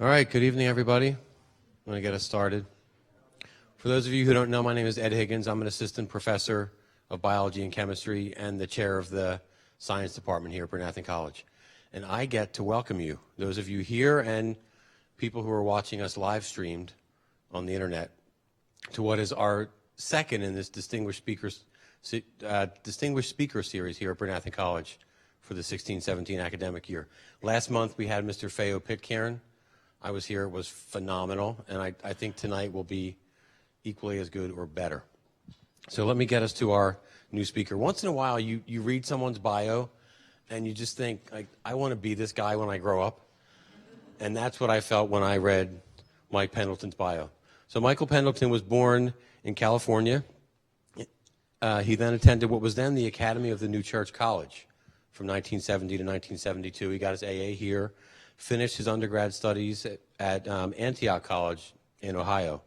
All right, good evening, everybody. I'm going to get us started. For those of you who don't know, my name is Ed Higgins. I'm an assistant professor of biology and chemistry and the chair of the science department here at Bryn Athyn College. And I get to welcome you, those of you here and people who are watching us live streamed on the internet, to what is our second in this distinguished speaker series here at Bryn Athyn College for the 16-17 academic year. Last month we had Mr. Feo Pitcairn. I was here. It was phenomenal, and I think tonight will be equally as good or better. So let me get us to our new speaker. Once in a while, you read someone's bio, and you just think, like, I want to be this guy when I grow up. And that's what I felt when I read Mike Pendleton's bio. So Michael Pendleton was born in California. He then attended what was then the Academy of the New Church College from 1970 to 1972. He got his AA here, finished his undergrad studies at Antioch College in Ohio.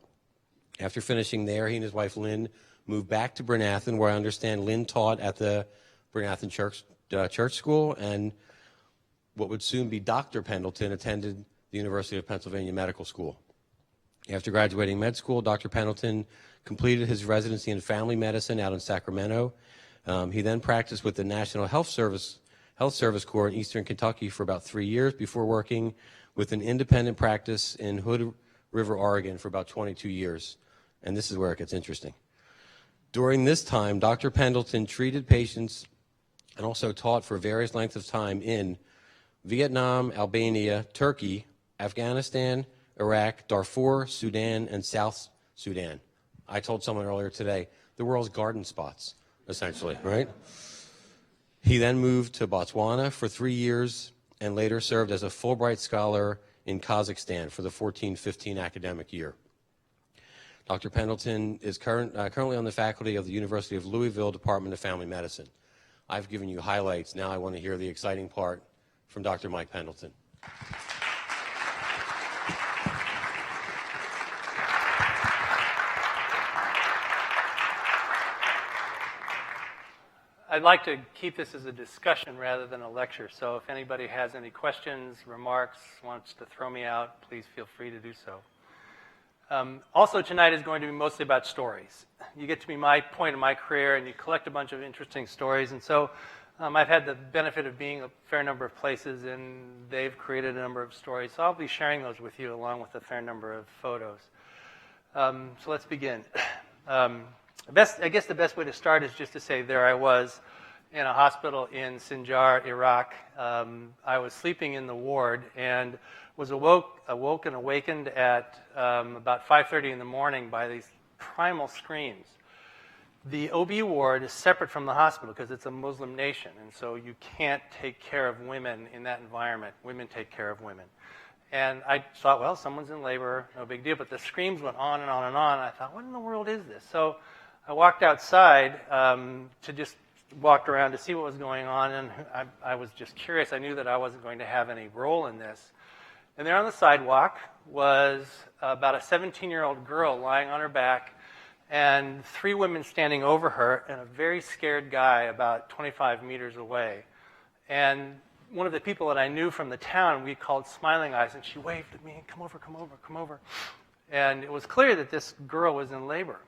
After finishing there, he and his wife Lynn moved back to Bryn Athyn, where I understand Lynn taught at the Bryn Athyn Church School, and what would soon be Dr. Pendleton attended the University of Pennsylvania Medical School. After graduating med school, Dr. Pendleton completed his residency in family medicine out in Sacramento. He then practiced with the National Health Service Corps in Eastern Kentucky for about 3 years before working with an independent practice in Hood River, Oregon for about 22 years. And this is where it gets interesting. During this time, Dr. Pendleton treated patients and also taught for various lengths of time in Vietnam, Albania, Turkey, Afghanistan, Iraq, Darfur, Sudan, and South Sudan. I told someone earlier today, the world's garden spots, essentially, right? He then moved to Botswana for 3 years and later served as a Fulbright scholar in Kazakhstan for the 14-15 academic year. Dr. Pendleton is currently on the faculty of the University of Louisville Department of Family Medicine. I've given you highlights. Now I want to hear the exciting part from Dr. Mike Pendleton. I'd like to keep this as a discussion rather than a lecture, so if anybody has any questions, remarks, wants to throw me out, please feel free to do so. Also tonight is going to be mostly about stories. You get to be my point in my career and you collect a bunch of interesting stories, and so I've had the benefit of being a fair number of places and they've created a number of stories, so I'll be sharing those with you along with a fair number of photos. So let's begin. I guess the best way to start is just to say there I was in a hospital in Sinjar, Iraq. I was sleeping in the ward and was awoke and awakened at about 5:30 in the morning by these primal screams. The OB ward is separate from the hospital because it's a Muslim nation, and so you can't take care of women in that environment. Women take care of women. And I thought, well, someone's in labor, no big deal. But the screams went on and on and on. And I thought, what in the world is this? So I walked outside to just walk around to see what was going on, and I was just curious. I knew that I wasn't going to have any role in this. And there on the sidewalk was about a 17-year-old girl lying on her back and 3 women standing over her and a very scared guy about 25 meters away. And one of the people that I knew from the town, we called Smiling Eyes, and she waved at me, come over, come over, come over. And it was clear that this girl was in labor.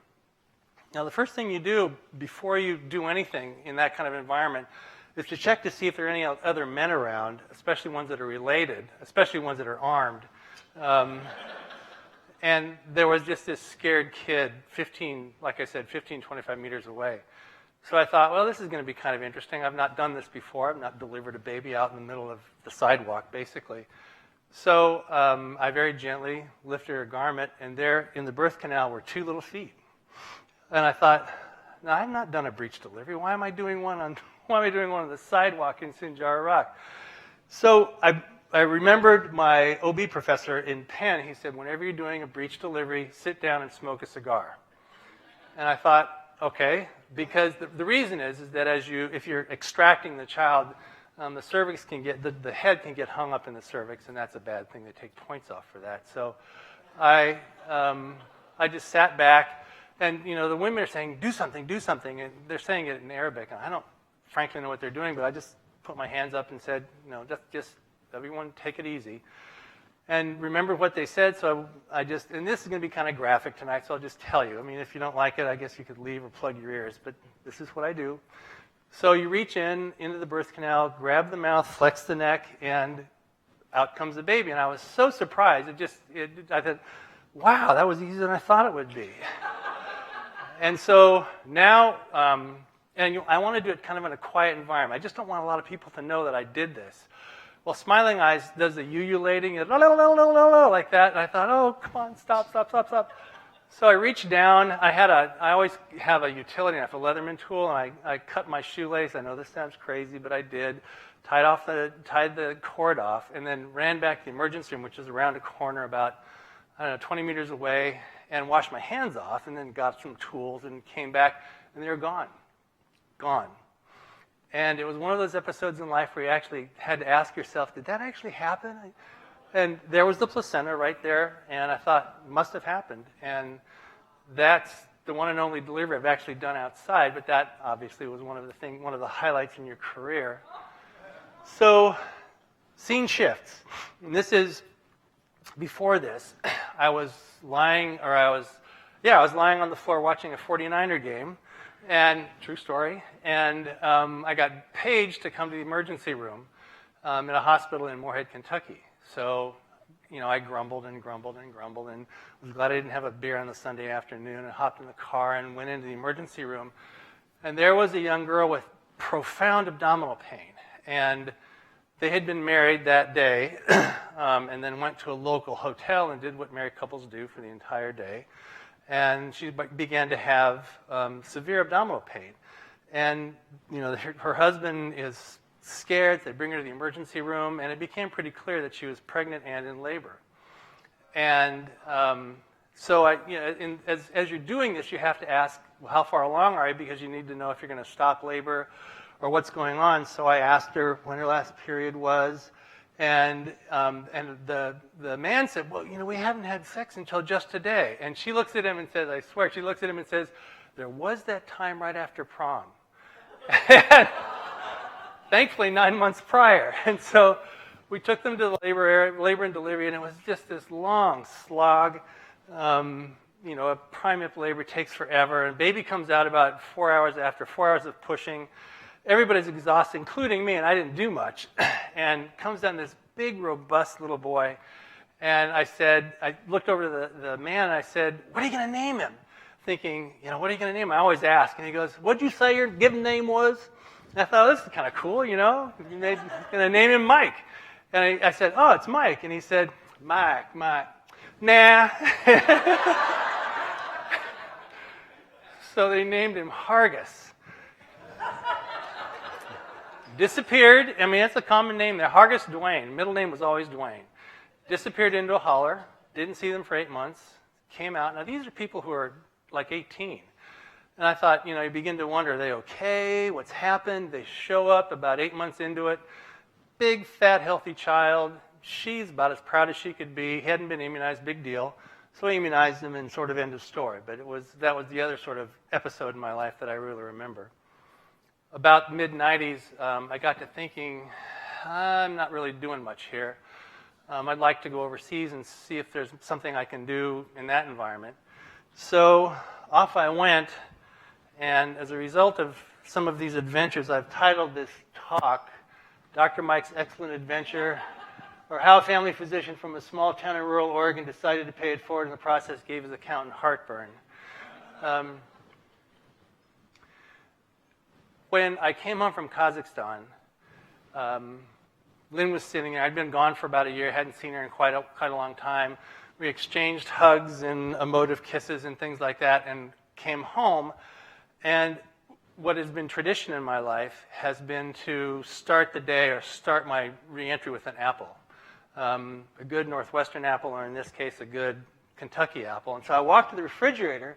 Now, the first thing you do before you do anything in that kind of environment is to check to see if there are any other men around, especially ones that are related, especially ones that are armed. And there was just this scared kid, 15, 25 meters away. So I thought, well, this is going to be kind of interesting. I've not done this before. I've not delivered a baby out in the middle of the sidewalk, basically. So I very gently lifted her garment, and there in the birth canal were 2 little feet. And I thought, no, I've not done a breech delivery. Why am I doing one on the sidewalk in Sinjar, Iraq? So I remembered my OB professor in Penn. He said, whenever you're doing a breech delivery, sit down and smoke a cigar. And I thought, okay, because the reason is that if you're extracting the child, the cervix can get, the head can get hung up in the cervix, and that's a bad thing. They take points off for that. So I just sat back, and the women are saying, do something, and they're saying it in Arabic, and I don't frankly know what they're doing, but I just put my hands up and said, just everyone take it easy. and remember what they said, so I just, and this is going to be kind of graphic tonight, so I'll just tell you. I mean, if you don't like it, I guess you could leave or plug your ears, but this is what I do. So you reach into the birth canal, grab the mouth, flex the neck, and out comes the baby. And I was so surprised. I thought, wow, that was easier than I thought it would be. And so now, I want to do it kind of in a quiet environment. I just don't want a lot of people to know that I did this. Well, Smiling Eyes does the ululating, like that. And I thought, oh, come on, stop. So I reached down. I always have a utility knife, a Leatherman tool, and I cut my shoelace. I know this sounds crazy, but I did. Tied the cord off, and then ran back to the emergency room, which is around a corner about, 20 meters away, and washed my hands off, and then got some tools and came back, and they were gone. And it was one of those episodes in life where you actually had to ask yourself, did that actually happen? And there was the placenta right there, and I thought, it must have happened. And that's the one and only delivery I've actually done outside, but that obviously was one of the highlights in your career. So, scene shifts. And this is, before this, I was lying on the floor watching a 49er game, and true story, and I got paged to come to the emergency room in a hospital in Moorhead, Kentucky. So, I grumbled and was glad I didn't have a beer on the Sunday afternoon, and hopped in the car and went into the emergency room. And there was a young girl with profound abdominal pain. And they had been married that day and then went to a local hotel and did what married couples do for the entire day. And she began to have severe abdominal pain. And, her husband is scared. They bring her to the emergency room, and it became pretty clear that she was pregnant and in labor. And so as you're doing this, you have to ask, well, how far along are you? Because you need to know if you're going to stop labor or what's going on. So I asked her when her last period was, and the man said, well, we haven't had sex until just today. And she looks at him and says, I swear, she looks at him and says, there was that time right after prom. And thankfully 9 months prior. And so we took them to the labor and delivery, and it was just this long slog. A prime-up labor takes forever, and baby comes out about 4 hours after 4 hours of pushing. Everybody's exhausted, including me, and I didn't do much. And comes down this big, robust little boy. And I looked over to the man, and I said, what are you going to name him? Thinking, what are you going to name him? I always ask. And he goes, what'd you say your given name was? And I thought, this is kind of cool, You're going to name him Mike. And I said, oh, it's Mike. And he said, Mike. Nah. So they named him Hargis. Disappeared. I mean, that's a common name there. Hargis Dwayne. Middle name was always Dwayne. Disappeared into a holler. Didn't see them for 8 months. Came out. Now, these are people who are like 18. And I thought, you begin to wonder, are they okay? What's happened? They show up about 8 months into it. Big, fat, healthy child. She's about as proud as she could be. Hadn't been immunized. Big deal. So I immunized him and sort of end of story. But that was the other sort of episode in my life that I really remember. About mid-90s, I got to thinking, I'm not really doing much here. I'd like to go overseas and see if there's something I can do in that environment. So off I went, and as a result of some of these adventures, I've titled this talk, Dr. Mike's Excellent Adventure, or How a Family Physician from a Small Town in Rural Oregon Decided to Pay It Forward and in the process gave his accountant heartburn. When I came home from Kazakhstan, Lynn was sitting there. I'd been gone for about a year, hadn't seen her in quite a long time. We exchanged hugs and emotive kisses and things like that, and came home. And what has been tradition in my life has been to start the day or start my reentry with an apple. A good Northwestern apple, or in this case, a good Kentucky apple. And so I walked to the refrigerator,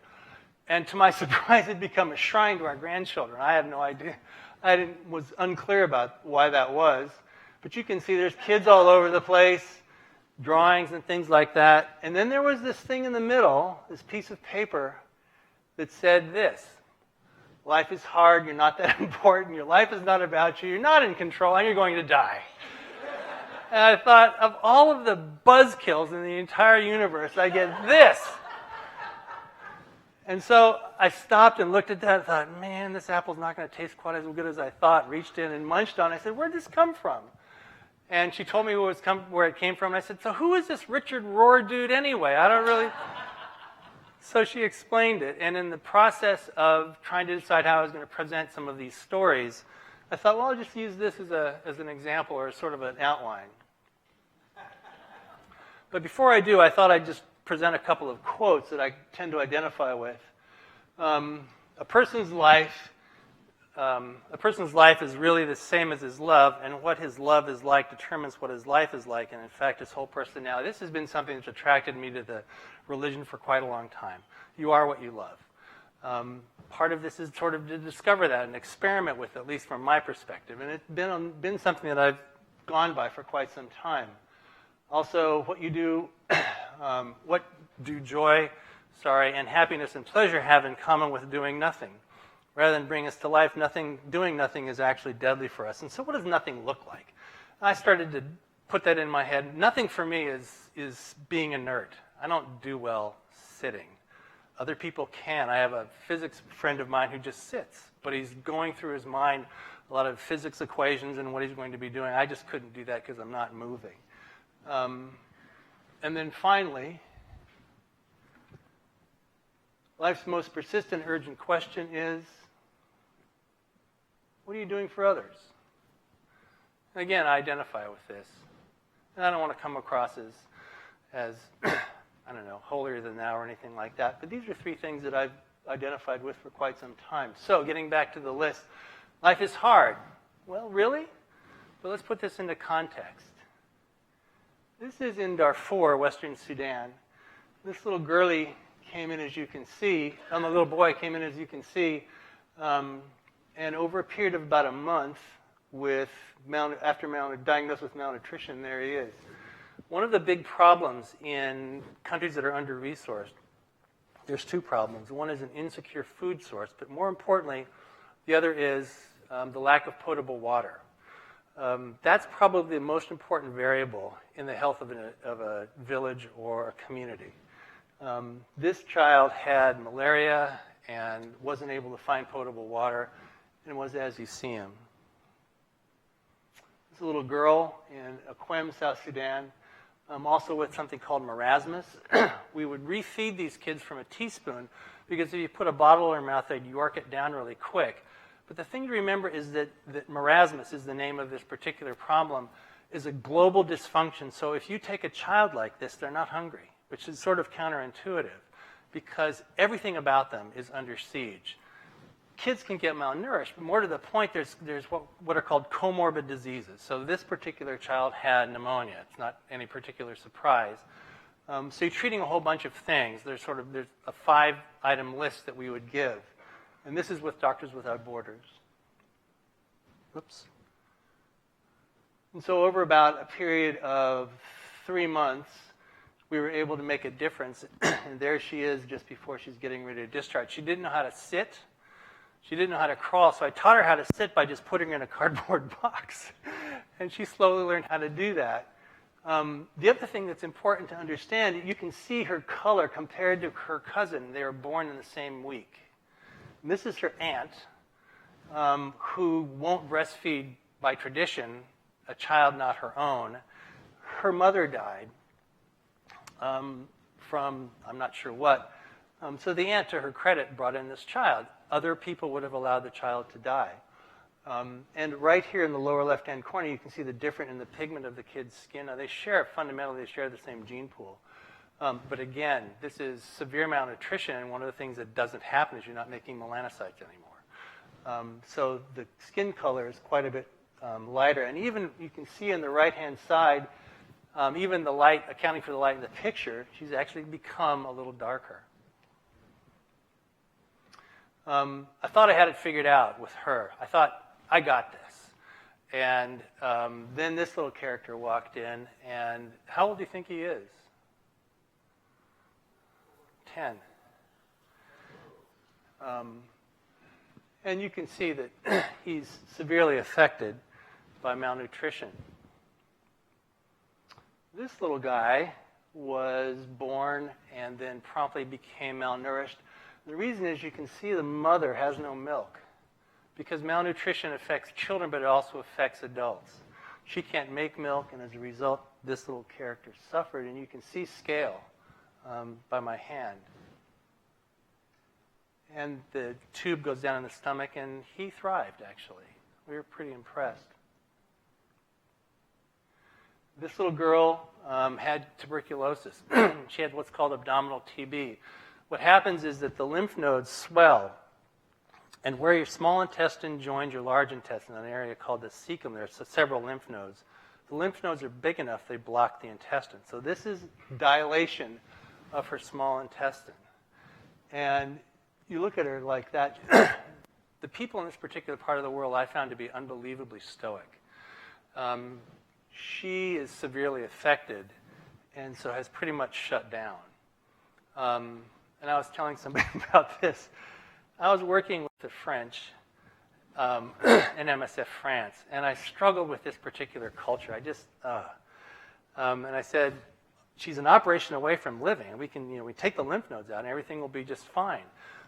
and to my surprise, it had become a shrine to our grandchildren. I have no idea. Was unclear about why that was. But you can see there's kids all over the place, drawings and things like that. And then there was this thing in the middle, this piece of paper that said this: life is hard, you're not that important, your life is not about you, you're not in control, and you're going to die. And I thought, of all of the buzzkills in the entire universe, I get this. And so I stopped and looked at that and thought, man, this apple's not going to taste quite as good as I thought. Reached in and munched on it. I said, where'd this come from? And she told me where it came from. And I said, so who is this Richard Rohr dude anyway? I don't really... So she explained it. And in the process of trying to decide how I was going to present some of these stories, I thought, well, I'll just use this as an example or sort of an outline. But before I do, I thought I'd just present a couple of quotes that I tend to identify with. A person's life is really the same as his love, and what his love is like determines what his life is like, and in fact, his whole personality. This has been something that's attracted me to the religion for quite a long time. You are what you love. Part of this is sort of to discover that and experiment with it, at least from my perspective, and it's been something that I've gone by for quite some time. Also, what you do, what do joy, and happiness and pleasure have in common with doing nothing? Rather than bring us to life, doing nothing is actually deadly for us. And so what does nothing look like? I started to put that in my head. Nothing for me is being inert. I don't do well sitting. Other people can. I have a physics friend of mine who just sits, but he's going through his mind a lot of physics equations and what he's going to be doing. I just couldn't do that because I'm not moving. And then finally, life's most persistent, urgent question is, what are you doing for others? And again, I identify with this. And I don't want to come across as I don't know, holier than thou or anything like that. But these are three things that I've identified with for quite some time. So getting back to the list, life is hard. Well, really? But let's put this into context. This is in Darfur, Western Sudan. This little girlie came in, as you can see. The little boy came in, as you can see. And over a period of about a month, diagnosed with malnutrition, there he is. One of the big problems in countries that are under-resourced, there's two problems. One is an insecure food source, but more importantly, the other is the lack of potable water. That's probably the most important variable in the health of a village or a community. This child had malaria and wasn't able to find potable water, and was as you see him. This is a little girl in Akwem, South Sudan, also with something called marasmus. We would refeed these kids from a teaspoon because if you put a bottle in their mouth, they'd york it down really quick. But the thing to remember is that marasmus is the name of this particular problem, is a global dysfunction. So if you take a child like this, they're not hungry, which is sort of counterintuitive because everything about them is under siege. Kids can get malnourished, but more to the point, there's what are called comorbid diseases. So this particular child had pneumonia. It's not any particular surprise. So you're treating a whole bunch of things. There's a 5-item list that we would give. And this is with Doctors Without Borders. Oops. And so over about a period of 3 months, we were able to make a difference. And there she is just before she's getting ready to discharge. She didn't know how to sit. She didn't know how to crawl, so I taught her how to sit by just putting her in a cardboard box. And she slowly learned how to do that. The other thing that's important to understand, you can see her color compared to her cousin. They were born in the same week. And this is her aunt, who won't breastfeed by tradition, a child not her own. Her mother died from I'm not sure what. So the aunt, to her credit, brought in this child. Other people would have allowed the child to die. And right here in the lower left-hand corner, you can see the difference in the pigment of the kid's skin. Now, fundamentally, they share the same gene pool. But again, this is severe malnutrition, and one of the things that doesn't happen is you're not making melanocytes anymore. So the skin color is quite a bit lighter. And even you can see on the right-hand side, even the light, accounting for the light in the picture, she's actually become a little darker. I thought I had it figured out with her. I thought, I got this. And then this little character walked in, and how old do you think he is? 10. And you can see that he's severely affected by malnutrition. This little guy was born and then promptly became malnourished. The reason is you can see the mother has no milk because malnutrition affects children, but it also affects adults. She can't make milk, and as a result, this little character suffered. And you can see scale by my hand. And the tube goes down in the stomach, and he thrived, actually. We were pretty impressed. This little girl had tuberculosis. She had what's called abdominal TB. What happens is that the lymph nodes swell, and where your small intestine joins your large intestine, an area called the cecum, there's several lymph nodes. The lymph nodes are big enough, they block the intestine. So this is dilation of her small intestine. And you look at her like that. The people in this particular part of the world I found to be unbelievably stoic. She is severely affected and so has pretty much shut down. And I was telling somebody about this. I was working with the French in MSF France, and I struggled with this particular culture. And I said, she's an operation away from living. And we can, we take the lymph nodes out and everything will be just fine.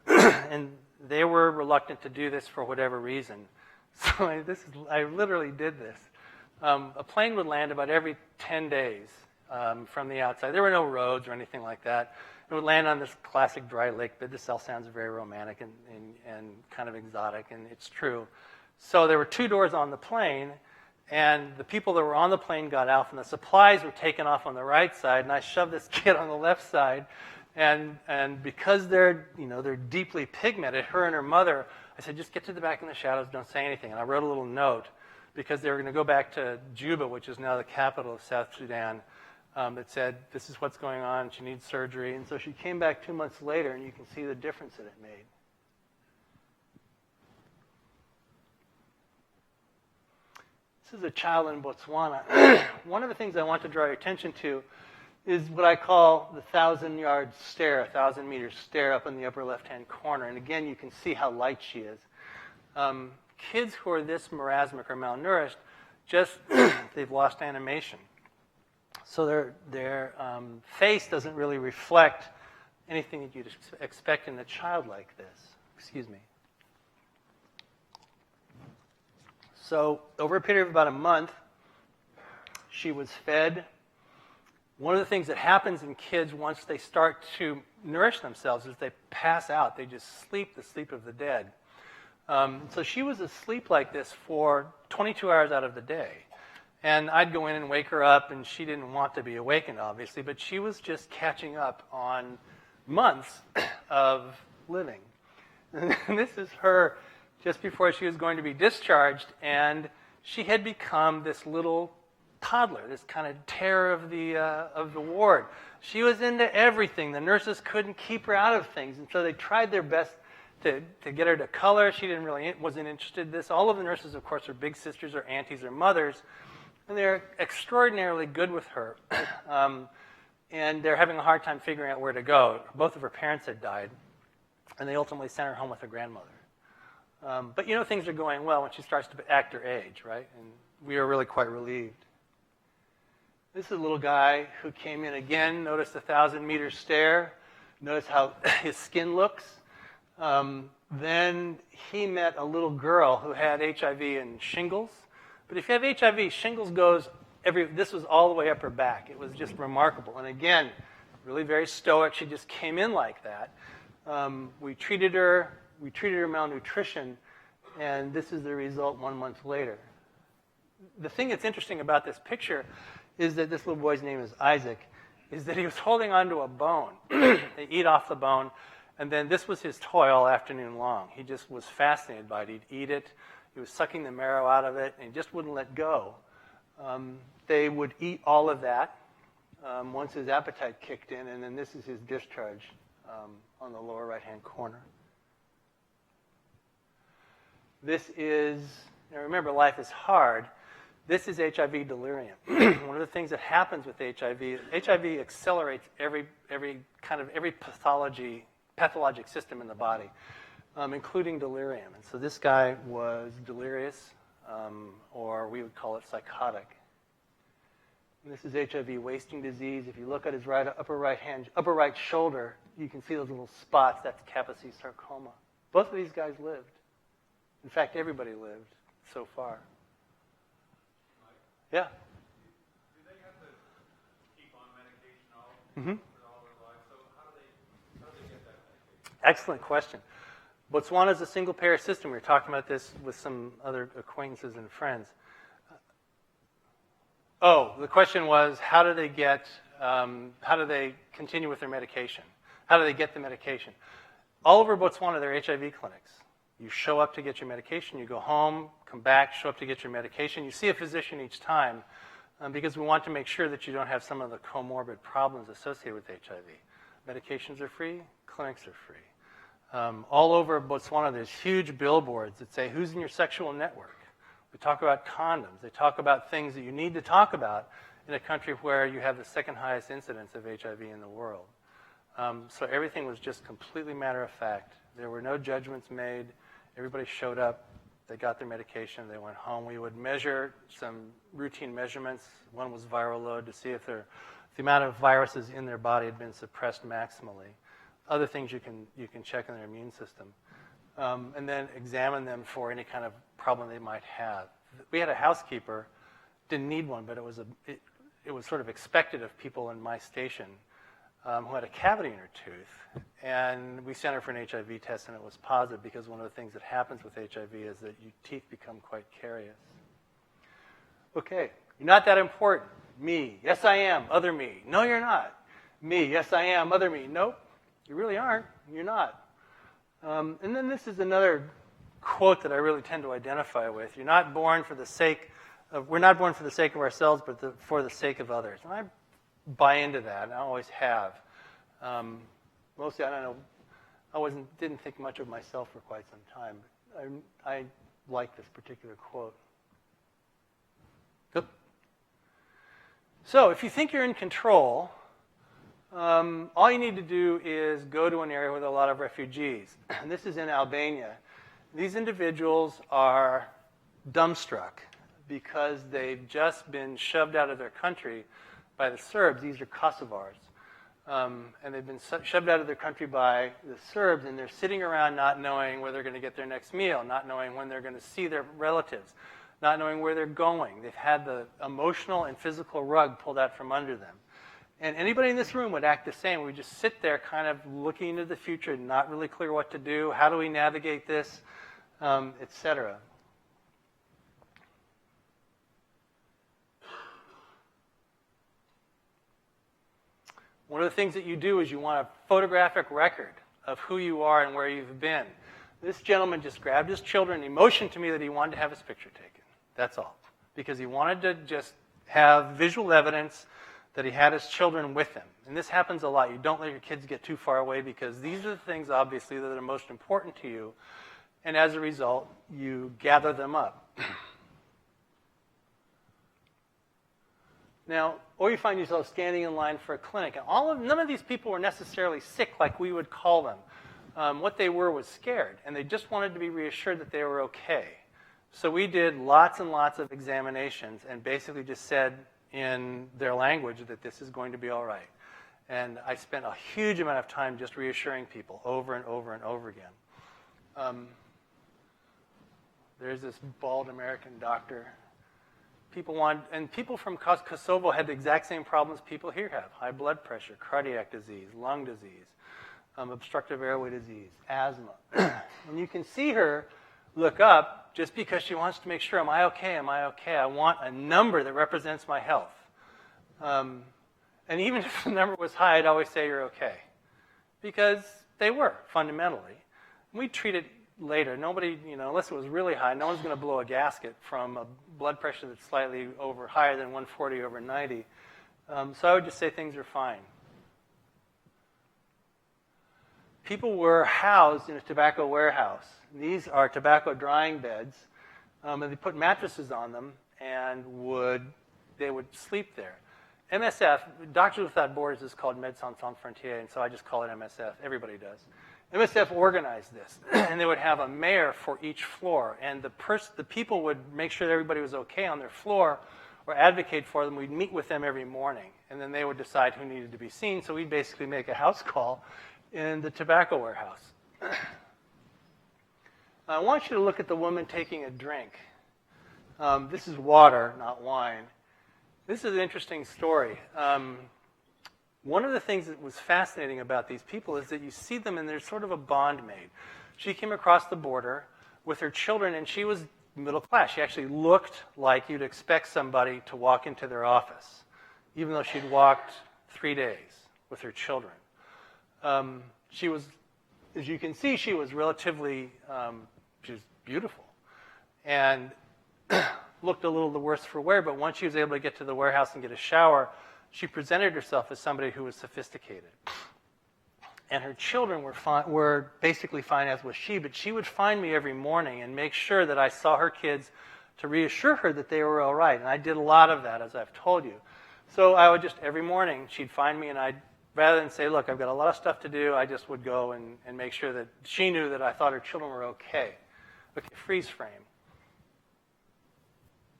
And they were reluctant to do this for whatever reason. So I literally did this. A plane would land about every 10 days from the outside. There were no roads or anything like that. It would land on this classic dry lake bed. This all sounds very romantic and kind of exotic, and it's true. So there were 2 doors on the plane, and the people that were on the plane got out, and the supplies were taken off on the right side, and I shoved this kid on the left side. And because they're deeply pigmented, her and her mother, I said, just get to the back in the shadows, don't say anything. And I wrote a little note because they were going to go back to Juba, which is now the capital of South Sudan, that said, this is what's going on, she needs surgery. And so she came back 2 months later, and you can see the difference that it made. This is a child in Botswana. One of the things I want to draw your attention to is what I call the 1,000-yard stare, 1,000-meter stare up in the upper left-hand corner. And again, you can see how light she is. Kids who are this marasmic or malnourished, they've lost animation. So their face doesn't really reflect anything that you'd expect in a child like this. Excuse me. So over a period of about a month, she was fed. One of the things that happens in kids once they start to nourish themselves is they pass out. They just sleep the sleep of the dead. So she was asleep like this for 22 hours out of the day. And I'd go in and wake her up, and she didn't want to be awakened, obviously, but she was just catching up on months of living. And this is her just before she was going to be discharged, and she had become this little toddler, this kind of terror of the ward. She was into everything. The nurses couldn't keep her out of things, and so they tried their best to get her to color. She wasn't interested in this. All of the nurses, of course, are big sisters or aunties or mothers, and they're extraordinarily good with her. And they're having a hard time figuring out where to go. Both of her parents had died, and they ultimately sent her home with her grandmother. But things are going well when she starts to act her age, right? And we are really quite relieved. This is a little guy who came in again. Notice the 1,000-meter stare. Notice how his skin looks. Then he met a little girl who had HIV and shingles. But if you have HIV, shingles goes this was all the way up her back. It was just remarkable. And again, really very stoic. She just came in like that. We treated her malnutrition, and this is the result 1 month later. The thing that's interesting about this picture is that this little boy's name is Isaac, is that he was holding onto a bone. They eat off the bone, and then this was his toy all afternoon long. He just was fascinated by it. He'd eat it. He was sucking the marrow out of it, and he just wouldn't let go. They would eat all of that once his appetite kicked in, and then this is his discharge on the lower right-hand corner. This is, now remember, life is hard. This is HIV delirium. One of the things that happens with HIV accelerates every pathologic system in the body, including delirium. And so this guy was delirious, or we would call it psychotic. And this is HIV wasting disease. If you look at his upper right shoulder, you can see those little spots. That's Kaposi sarcoma. Both of these guys lived. In fact, everybody lived so far. Yeah. Do they have to keep on medication for all their lives? So how do they get that medication? Excellent question. Botswana is a single-payer system. We were talking about this with some other acquaintances and friends. The question was, how do they continue with their medication? How do they get the medication? All over Botswana, there are HIV clinics. You show up to get your medication, you go home, come back, show up to get your medication. You see a physician each time because we want to make sure that you don't have some of the comorbid problems associated with HIV. Medications are free, clinics are free. All over Botswana, there's huge billboards that say, who's in your sexual network? We talk about condoms. They talk about things that you need to talk about in a country where you have the second highest incidence of HIV in the world. So everything was just completely matter of fact. There were no judgments made. Everybody showed up. They got their medication. They went home. We would measure some routine measurements. One was viral load to see if the amount of viruses in their body had been suppressed maximally. Other things you can check in their immune system. And then examine them for any kind of problem they might have. We had a housekeeper, didn't need one, but it was sort of expected of people in my station who had a cavity in her tooth. And we sent her for an HIV test, and it was positive because one of the things that happens with HIV is that your teeth become quite carious. Okay, you're not that important. Me, yes I am. Other me, no you're not. Me, yes I am. Other me, nope, you really aren't. You're not. And then this is another quote that I really tend to identify with. We're not born for the sake of ourselves, but for the sake of others. And I buy into that, and I always have. Mostly, I don't know, didn't think much of myself for quite some time. But I like this particular quote. Oop. So if you think you're in control, all you need to do is go to an area with a lot of refugees. And this is in Albania. These individuals are dumbstruck because they've just been shoved out of their country by the Serbs. These are Kosovars. And they've been shoved out of their country by the Serbs, and they're sitting around not knowing where they're going to get their next meal, not knowing when they're going to see their relatives, not knowing where they're going. They've had the emotional and physical rug pulled out from under them. And anybody in this room would act the same. We just sit there kind of looking into the future, not really clear what to do. How do we navigate this, et cetera. One of the things that you do is you want a photographic record of who you are and where you've been. This gentleman just grabbed his children. He motioned to me that he wanted to have his picture taken. That's all. Because he wanted to just have visual evidence that he had his children with him. And this happens a lot. You don't let your kids get too far away because these are the things, obviously, that are most important to you. And as a result, you gather them up. Now, or you find yourself standing in line for a clinic. And none of these people were necessarily sick like we would call them. What they were was scared, and they just wanted to be reassured that they were okay. So we did lots and lots of examinations and basically just said in their language that this is going to be all right. And I spent a huge amount of time just reassuring people over and over and over again. There's this bald American doctor. People from Kosovo had the exact same problems people here have: high blood pressure, cardiac disease, lung disease, obstructive airway disease, asthma. And you can see her look up just because she wants to make sure, am I okay? Am I okay? I want a number that represents my health. And even if the number was high, I'd always say you're okay, because they were fundamentally. We treat it later. Nobody, unless it was really high, no one's going to blow a gasket from a blood pressure that's slightly higher than 140 over 90. So I would just say things are fine. People were housed in a tobacco warehouse. These are tobacco drying beds, and they put mattresses on them, and they would sleep there. MSF, Doctors Without Borders, is called Médecins Sans Frontières, and so I just call it MSF. Everybody does. MSF organized this, and they would have a mayor for each floor, and the people would make sure that everybody was okay on their floor, or advocate for them. We'd meet with them every morning, and then they would decide who needed to be seen. So we'd basically make a house call in the tobacco warehouse. I want you to look at the woman taking a drink. This is water, not wine. This is an interesting story. One of the things that was fascinating about these people is that you see them and there's sort of a bond made. She came across the border with her children, and she was middle class. She actually looked like you'd expect somebody to walk into their office, even though she'd walked 3 days with her children. She was, as you can see, she was relatively, she was beautiful, and looked a little the worse for wear, but once she was able to get to the warehouse and get a shower, she presented herself as somebody who was sophisticated. And her children were basically fine, as was she, but she would find me every morning and make sure that I saw her kids to reassure her that they were all right. And I did a lot of that, as I've told you. So I would just, every morning, she'd find me, and I'd, rather than say, look, I've got a lot of stuff to do, I just would go and make sure that she knew that I thought her children were okay. Okay, freeze frame.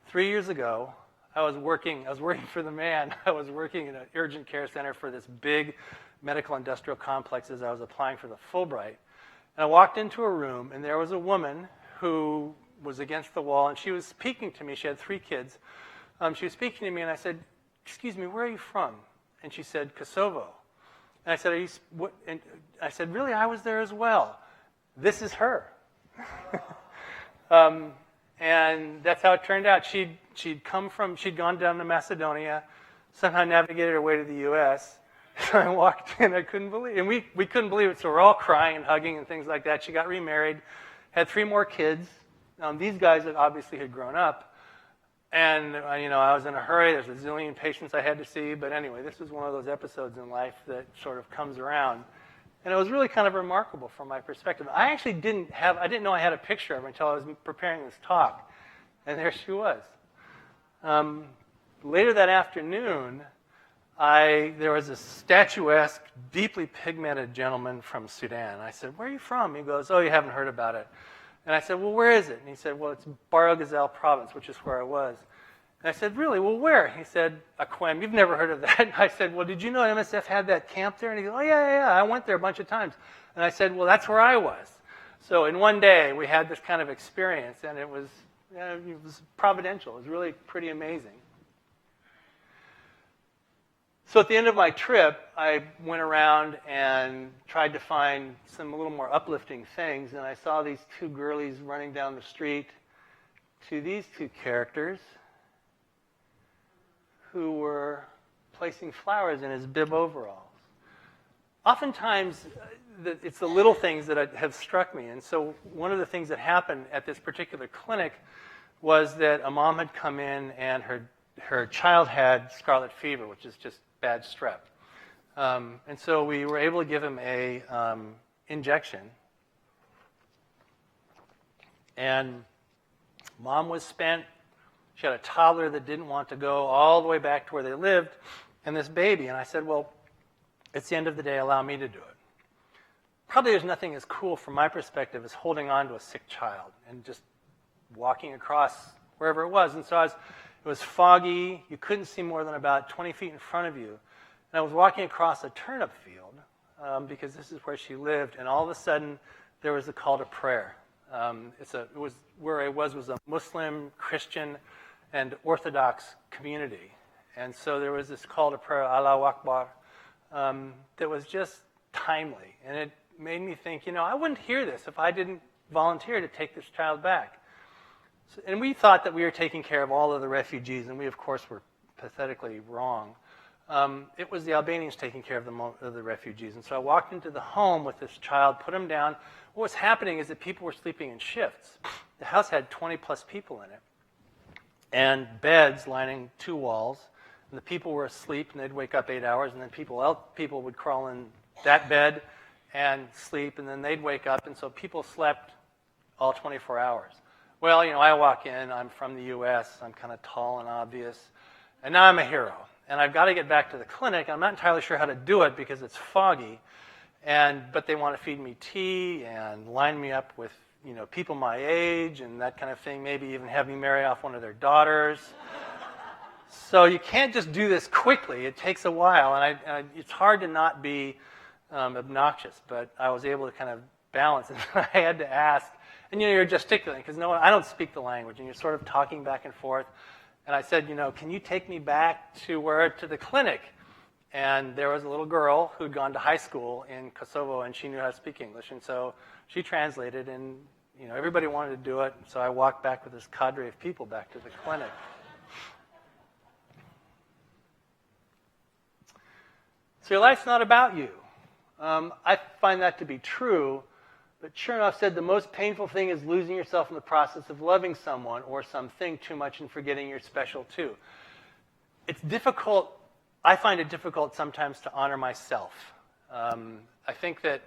3 years ago, I was working for the man. I was working in an urgent care center for this big medical industrial complex as I was applying for the Fulbright. And I walked into a room, and there was a woman who was against the wall, and she was speaking to me. She had 3 kids. She was speaking to me, and I said, excuse me, where are you from? And she said, Kosovo. And I said, are you, what? And I said, really, I was there as well. This is her. And that's how it turned out. She'd gone down to Macedonia, somehow navigated her way to the U.S. So I walked in, I couldn't believe it. And we couldn't believe it, so we're all crying and hugging and things like that. She got remarried, had 3 more kids. These guys had obviously had grown up. And, I was in a hurry. There's a zillion patients I had to see. But anyway, this was one of those episodes in life that sort of comes around. And it was really kind of remarkable from my perspective. I actually didn't know I had a picture of her until I was preparing this talk. And there she was. Later that afternoon, there was a statuesque, deeply pigmented gentleman from Sudan. I said, where are you from? He goes, oh, you haven't heard about it. And I said, well, where is it? And he said, well, it's Bahr Ghazal province, which is where I was. And I said, really? Well, where? He said, Akwem. You've never heard of that? And I said, well, did you know MSF had that camp there? And he goes, oh, yeah, I went there a bunch of times. And I said, well, that's where I was. So in one day, we had this kind of experience, and it was providential. It was really pretty amazing. So at the end of my trip, I went around and tried to find some a little more uplifting things, and I saw these 2 girlies running down the street to these 2 characters who were placing flowers in his bib overalls. Oftentimes, it's the little things that have struck me. And so one of the things that happened at this particular clinic was that a mom had come in, and her child had scarlet fever, which is just bad strep. And so we were able to give him a injection. And mom was spent. She had a toddler that didn't want to go all the way back to where they lived, and this baby. And I said, well, it's the end of the day. Allow me to do it. Probably there's nothing as cool from my perspective as holding on to a sick child and just walking across wherever it was. And so it was foggy. You couldn't see more than about 20 feet in front of you. And I was walking across a turnip field because this is where she lived. And all of a sudden, there was a call to prayer. Where I was a Muslim, Christian, and Orthodox community. And so there was this call to prayer, Allahu Akbar, that was just timely. And it made me think, I wouldn't hear this if I didn't volunteer to take this child back. So, and we thought that we were taking care of all of the refugees, and we, of course, were pathetically wrong. It was the Albanians taking care of the refugees. And so I walked into the home with this child, put him down. What was happening is that people were sleeping in shifts. The house had 20-plus people in it, and beds lining 2 walls. And the people were asleep, and they'd wake up 8 hours, and then people would crawl in that bed and sleep, and then they'd wake up. And so people slept all 24 hours. Well, I walk in. I'm from the U.S. I'm kind of tall and obvious. And now I'm a hero. And I've got to get back to the clinic. I'm not entirely sure how to do it because it's foggy. But they want to feed me tea and line me up with, people my age and that kind of thing. Maybe even have me marry off one of their daughters. So you can't just do this quickly. It takes a while, and it's hard to not be obnoxious, but I was able to kind of balance, and I had to ask, and you're gesticulating, because I don't speak the language, and you're sort of talking back and forth, and I said, can you take me back to the clinic? And there was a little girl who'd gone to high school in Kosovo, and she knew how to speak English, and so she translated, and everybody wanted to do it, so I walked back with this cadre of people back to the clinic. So your life's not about you. I find that to be true, but Chernoff said the most painful thing is losing yourself in the process of loving someone or something too much and forgetting you're special too. It's difficult. I find it difficult sometimes to honor myself. I think that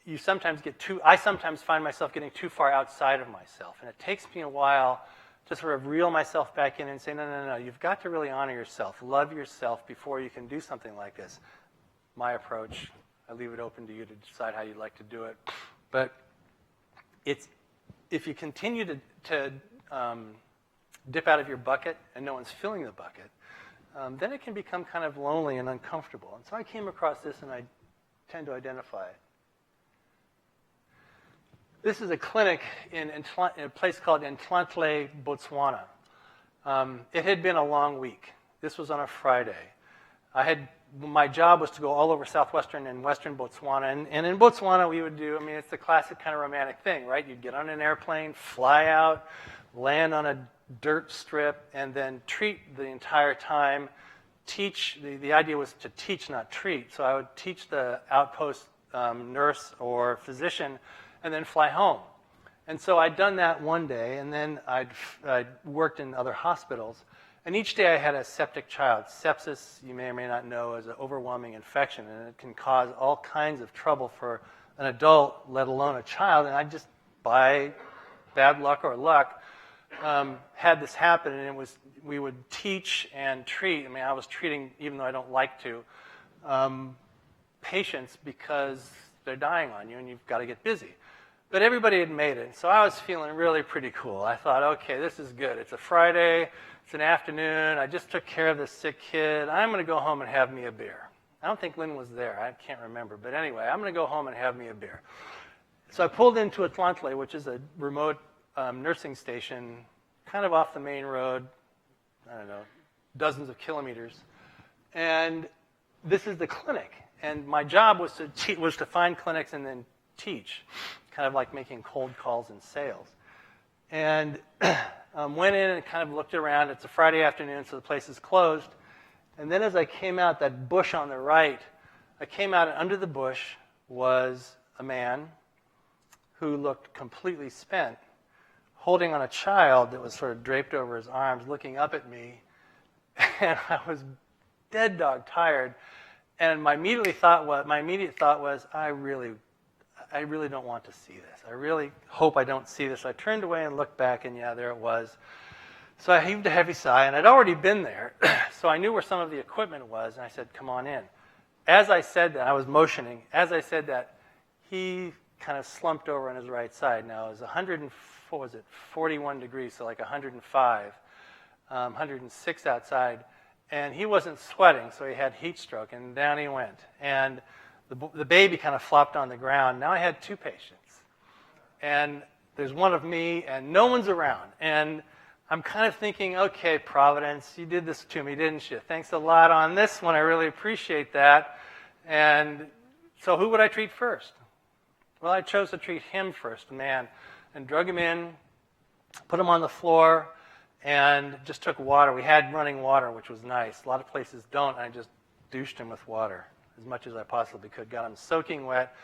I sometimes find myself getting too far outside of myself, and it takes me a while to sort of reel myself back in and say, no, you've got to really honor yourself, love yourself before you can do something like this. My approach, I leave it open to you to decide how you'd like to do it. But if you continue to dip out of your bucket and no one's filling the bucket, then it can become kind of lonely and uncomfortable. And so I came across this, and I tend to identify it. This is a clinic in a place called Ntlantle, Botswana. It had been a long week. This was on a Friday. My job was to go all over southwestern and western Botswana. And in Botswana, we would it's the classic kind of romantic thing, right? You'd get on an airplane, fly out, land on a dirt strip, and then treat the entire time. Teach. The idea was to teach, not treat. So I would teach the outpost nurse or physician and then fly home. And so I'd done that one day, and then I'd worked in other hospitals. And each day I had a septic child. Sepsis, you may or may not know, is an overwhelming infection, and it can cause all kinds of trouble for an adult, let alone a child. And I just, by bad luck or luck, had this happen, and we would teach and treat. I was treating, even though I don't like to, patients because they're dying on you, and you've got to get busy. But everybody had made it, so I was feeling really pretty cool. I thought, okay, this is good. It's a Friday, it's an afternoon, I just took care of this sick kid. I'm going to go home and have me a beer. I don't think Lynn was there, I can't remember. But anyway, I'm going to go home and have me a beer. So I pulled into Ntlantle, which is a remote nursing station, kind of off the main road, I don't know, dozens of kilometers. And this is the clinic. And my job was to find clinics and then teach, kind of like making cold calls and sales. And went in and kind of looked around. It's a Friday afternoon, so the place is closed. And then as I came out, that bush on the right, I came out, and under the bush was a man who looked completely spent, holding on a child that was sort of draped over his arms, looking up at me. And I was dead dog tired. And my immediate thought was, I really don't want to see this. I really hope I don't see this. I turned away and looked back, and yeah, there it was. So I heaved a heavy sigh, and I'd already been there, so I knew where some of the equipment was, and I said, come on in. As I said that, I was motioning. As I said that, he kind of slumped over on his right side. Now, it was 41 degrees, so like 105, 106 outside, and he wasn't sweating, so he had heat stroke, and down he went. And the baby kind of flopped on the ground. Now I had two patients, and there's one of me, and no one's around. And I'm kind of thinking, okay, Providence, you did this to me, didn't you? Thanks a lot on this one. I really appreciate that. And so who would I treat first? Well, I chose to treat him first, the man, and drug him in, put him on the floor, and just took water. We had running water, which was nice. A lot of places don't, and I just douched him with water as much as I possibly could. Got him soaking wet,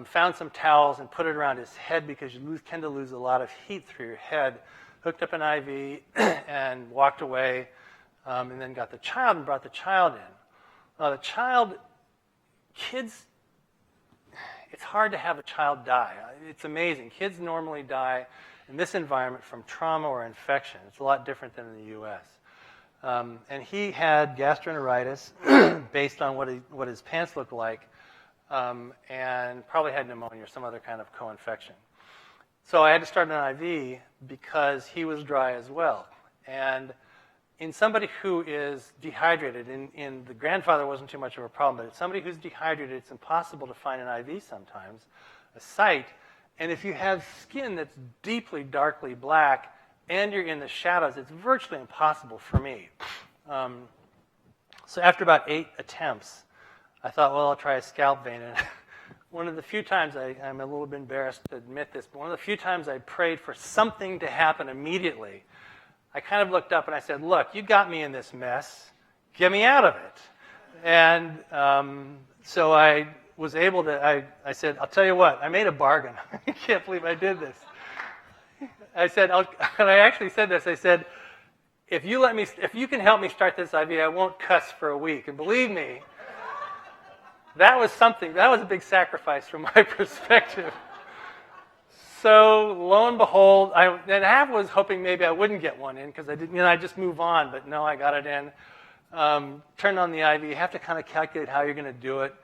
found some towels and put it around his head because you tend to lose a lot of heat through your head. Hooked up an IV and walked away, and then got the child and brought the child in. Now kids, it's hard to have a child die. It's amazing. Kids normally die in this environment from trauma or infection. It's a lot different than in the U.S. And he had gastroenteritis based on what his pants looked like, and probably had pneumonia or some other kind of co-infection. So I had to start an IV because he was dry as well. And in somebody who is dehydrated, in the grandfather wasn't too much of a problem, but somebody who's dehydrated, it's impossible to find an IV sometimes, a site. And if you have skin that's deeply, darkly black, and you're in the shadows, it's virtually impossible for me. So after about 8 attempts, I thought, well, I'll try a scalp vein. And one of the few times, I'm a little bit embarrassed to admit this, but one of the few times I prayed for something to happen immediately, I kind of looked up and I said, look, you got me in this mess. Get me out of it. And so I was able to, I said, I'll tell you what, I made a bargain. I can't believe I did this. I said, and I actually said this, I said, if you can help me start this IV, I won't cuss for a week. And believe me, that was a big sacrifice from my perspective. So lo and behold, and half was hoping maybe I wouldn't get one in because I didn't, I'd just move on, but no, I got it in. Turned on the IV. You have to kind of calculate how you're going to do it.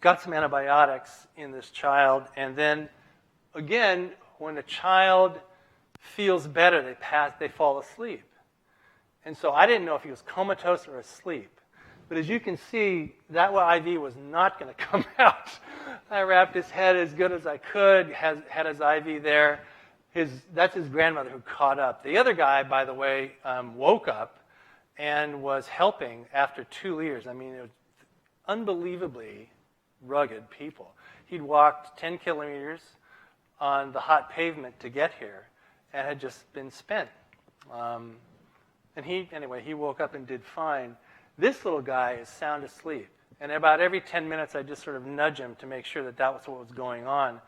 Got some antibiotics in this child, and then again, when a child feels better, they fall asleep. And so I didn't know if he was comatose or asleep. But as you can see, that IV was not going to come out. I wrapped his head as good as I could, had his IV there. That's his grandmother who caught up. The other guy, by the way, woke up and was helping after 2 years. I mean, it was unbelievably rugged people. He'd walked 10 kilometers on the hot pavement to get here and had just been spent. And he woke up and did fine. This little guy is sound asleep. And about every 10 minutes, I just sort of nudge him to make sure that was what was going on.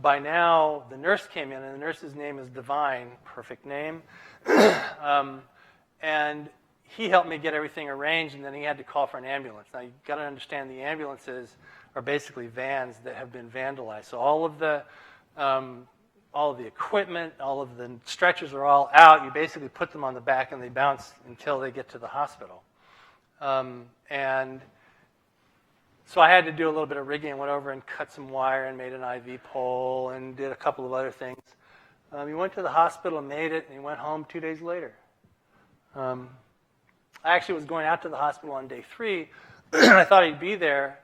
By now, the nurse came in, and the nurse's name is Divine, perfect name. And he helped me get everything arranged, and then he had to call for an ambulance. Now, you've got to understand the ambulances are basically vans that have been vandalized. So all of the equipment, all of the stretchers are all out. You basically put them on the back, and they bounce until they get to the hospital. And so I had to do a little bit of rigging. Went over and cut some wire and made an IV pole and did a couple of other things. He went to the hospital and made it, and he went home 2 days later. I actually was going out to the hospital on day 3. I thought he'd be there,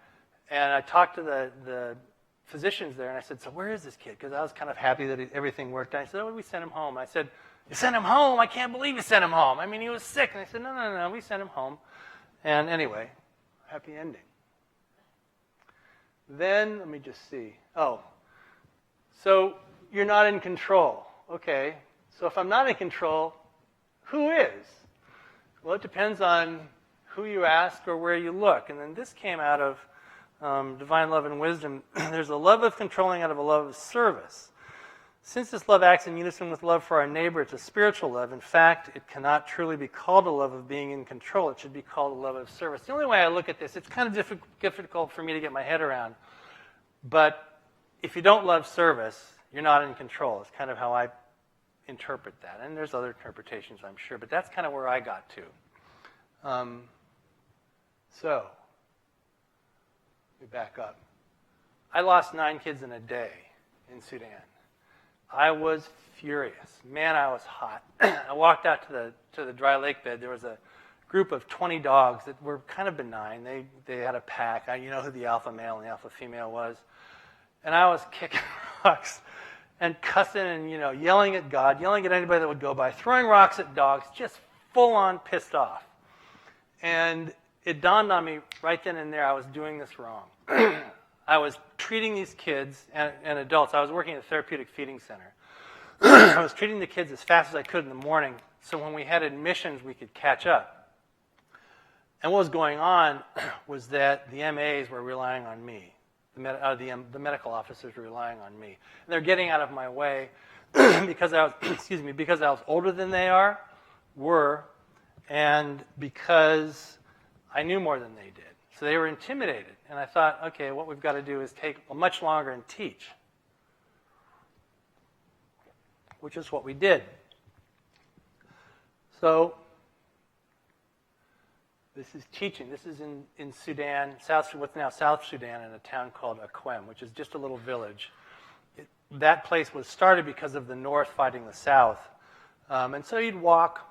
and I talked to the physicians there, and I said, so where is this kid? Because I was kind of happy that everything worked out. I said, oh, we sent him home. I said, you sent him home? I can't believe you sent him home. I mean, he was sick. And they said, no, we sent him home. And anyway, happy ending. Then, let me just see. Oh, so you're not in control. Okay, so if I'm not in control, who is? Well, it depends on who you ask or where you look. And then this came out of divine love and wisdom. There's a love of controlling out of a love of service. Since this love acts in unison with love for our neighbor, it's a spiritual love. In fact, it cannot truly be called a love of being in control. It should be called a love of service. The only way I look at this, it's kind of difficult for me to get my head around. But if you don't love service, you're not in control. It's kind of how I interpret that. And there's other interpretations, I'm sure. But that's kind of where I got to. So, let me back up. I lost 9 kids in a day in Sudan. I was furious. Man, I was hot. I walked out to the dry lake bed. There was a group of 20 dogs that were kind of benign. They had a pack. You know who the alpha male and the alpha female was. And I was kicking rocks and cussing and, yelling at God, yelling at anybody that would go by, throwing rocks at dogs, just full on pissed off. And it dawned on me right then and there I was doing this wrong. I was treating these kids and adults. I was working at a therapeutic feeding center. I was treating the kids as fast as I could in the morning, so when we had admissions, we could catch up. And what was going on was that the MAs were relying on me. The medical officers were relying on me. And they're getting out of my way because I was older than they were, and because I knew more than they did. So they were intimidated. And I thought, okay, what we've got to do is take much longer and teach, which is what we did. So this is teaching. This is in Sudan, what's now South Sudan, in a town called Athyn, which is just a little village. That place was started because of the North fighting the South. And so you'd walk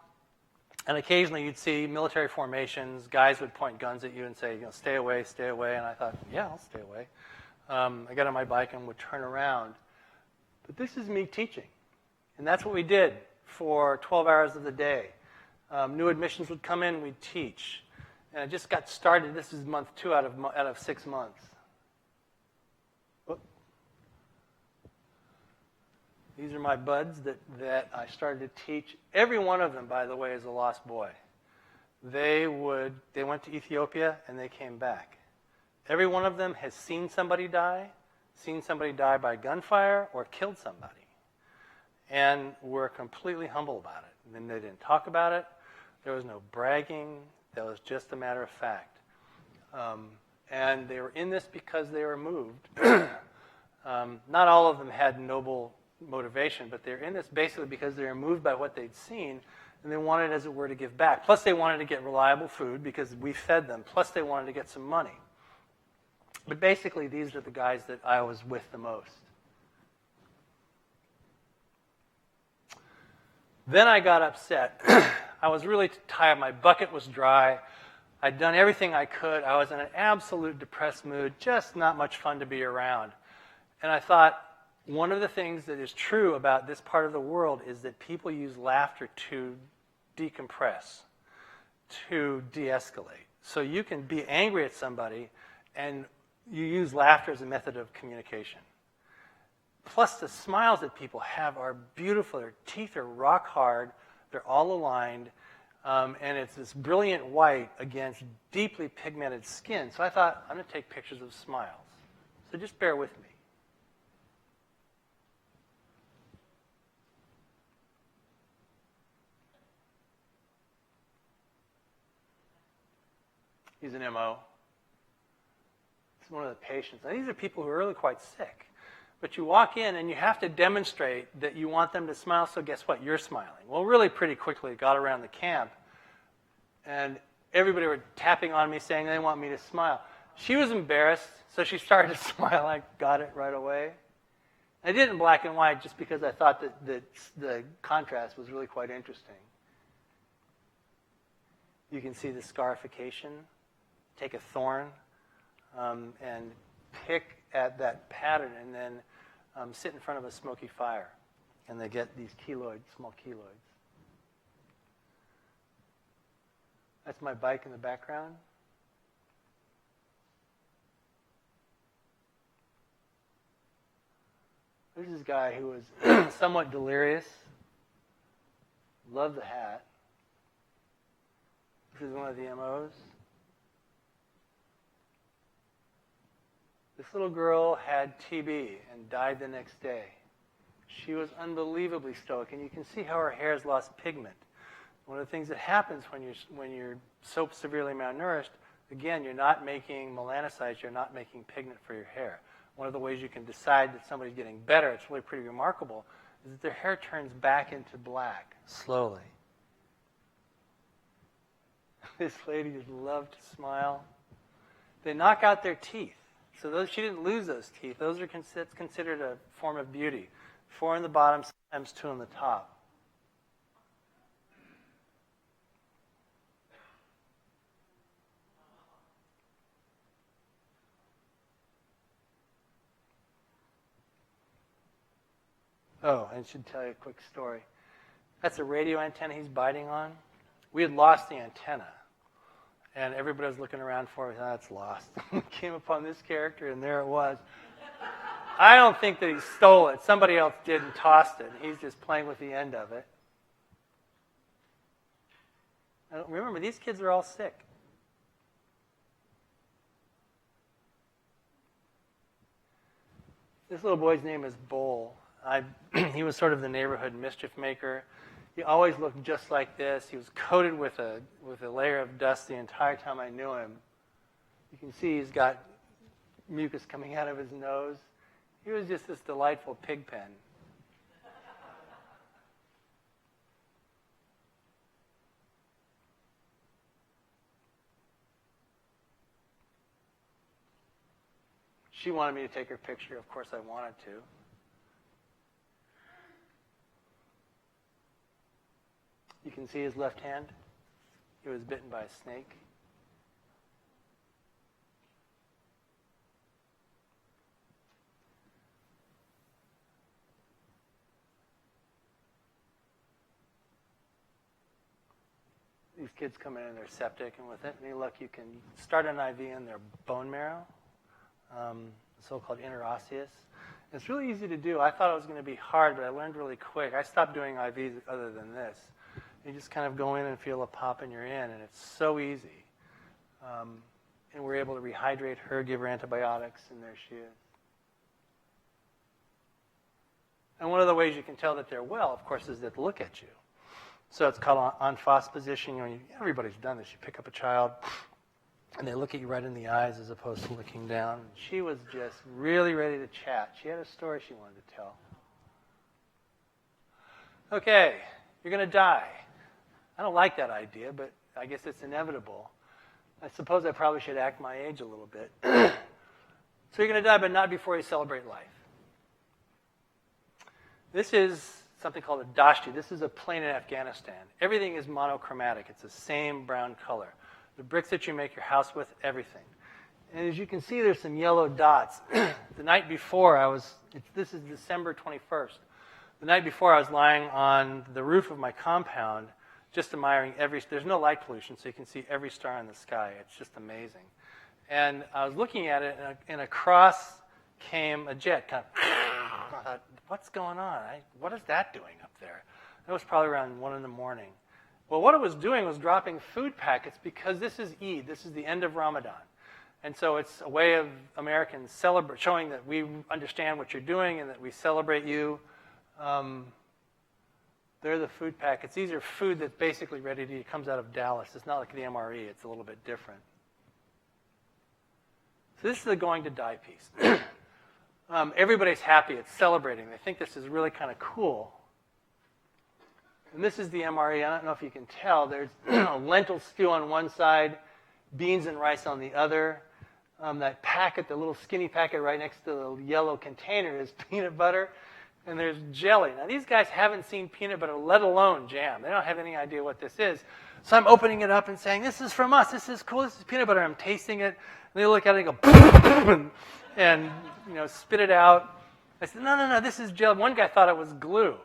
And occasionally you'd see military formations, guys would point guns at you and say, stay away, and I thought, yeah, I'll stay away. I got on my bike and would turn around. But this is me teaching. And that's what we did for 12 hours of the day. New admissions would come in, we'd teach. And I just got started. This is month 2 out of 6 months. Whoop. These are my buds that I started to teach. Every one of them, by the way, is a lost boy. They went to Ethiopia and they came back. Every one of them has seen somebody die by gunfire, or killed somebody. And were completely humble about it. And they didn't talk about it. There was no bragging. That was just a matter of fact. And they were in this because they were moved. Not all of them had noble motivation, but they're in this basically because they were moved by what they'd seen, and they wanted, as it were, to give back. Plus, they wanted to get reliable food because we fed them. Plus, they wanted to get some money. But basically, these are the guys that I was with the most. Then I got upset. I was really tired. My bucket was dry. I'd done everything I could. I was in an absolute depressed mood, just not much fun to be around. And I thought, one of the things that is true about this part of the world is that people use laughter to decompress, to de-escalate. So you can be angry at somebody, and you use laughter as a method of communication. Plus, the smiles that people have are beautiful. Their teeth are rock hard. They're all aligned. And it's this brilliant white against deeply pigmented skin. So I thought, I'm going to take pictures of smiles. So just bear with me. He's an MO. It's one of the patients. Now, these are people who are really quite sick. But you walk in and you have to demonstrate that you want them to smile, so guess what? You're smiling. Well, really pretty quickly it got around the camp, and everybody were tapping on me saying they want me to smile. She was embarrassed, so she started to smile. I got it right away. I did it in black and white just because I thought that the contrast was really quite interesting. You can see the scarification. Take a thorn and pick at that pattern, and then sit in front of a smoky fire. And they get these keloids, small keloids. That's my bike in the background. This is a guy who was somewhat delirious. Loved the hat. This is one of the MOs. This little girl had TB and died the next day. She was unbelievably stoic, and you can see how her hair has lost pigment. One of the things that happens when you're so severely malnourished, again, you're not making melanocytes, you're not making pigment for your hair. One of the ways you can decide that somebody's getting better, it's really pretty remarkable, is that their hair turns back into black, slowly. This lady just loved to smile. They knock out their teeth. So she didn't lose those teeth. Those are considered a form of beauty. 4 on the bottom, sometimes 2 on the top. Oh, I should tell you a quick story. That's a radio antenna he's biting on. We had lost the antenna. And everybody was looking around for it. It's lost. We came upon this character, and there it was. I don't think that he stole it. Somebody else did and tossed it. He's just playing with the end of it. Remember, these kids are all sick. This little boy's name is Bowl. He was sort of the neighborhood mischief maker. He always looked just like this. He was coated with a layer of dust the entire time I knew him. You can see he's got mucus coming out of his nose. He was just this delightful pig pen. She wanted me to take her picture. Of course, I wanted to. You can see his left hand. he was bitten by a snake. These kids come in and they're septic, and with any luck, you can start an IV in their bone marrow, so-called interosseous. It's really easy to do. I thought it was going to be hard, but I learned really quick. I stopped doing IVs other than this. You just kind of go in and feel a pop and you're in, and it's so easy. And we're able to rehydrate her, give her antibiotics, and there she is. And one of the ways you can tell that they're well, of course, is that look at you. So it's called en face position. You know, everybody's done this. You pick up a child, and they look at you right in the eyes as opposed to looking down. She was just really ready to chat. She had a story she wanted to tell. Okay, you're going to die. I don't like that idea, but I guess it's inevitable. I suppose I probably should act my age a little bit. So you're going to die, but not before you celebrate life. This is something called a dashti. This is a plane in Afghanistan. Everything is monochromatic. It's the same brown color. The bricks that you make your house with, everything. And as you can see, there's some yellow dots. The night before, this is December 21st. The night before, I was lying on the roof of my compound, just admiring there's no light pollution, so you can see every star in the sky. It's just amazing. And I was looking at it, and across came a jet, kind of, I thought, what's going on? What is that doing up there? It was probably around 1 in the morning. Well, what it was doing was dropping food packets because this is Eid. This is the end of Ramadan. And so it's a way of Americans showing that we understand what you're doing and that we celebrate you. They're the food packets. These are food that's basically ready to eat. It comes out of Dallas. It's not like the MRE. It's a little bit different. So this is the going to die piece. Everybody's happy. It's celebrating. They think this is really kind of cool. And this is the MRE. I don't know if you can tell. There's lentil stew on one side, beans and rice on the other. That packet, the little skinny packet right next to the yellow container is peanut butter. And there's jelly. Now, these guys haven't seen peanut butter, let alone jam. They don't have any idea what this is. So I'm opening it up and saying, this is from us. This is cool. This is peanut butter. I'm tasting it. And they look at it and go, and spit it out. I said, no, this is gel. One guy thought it was glue.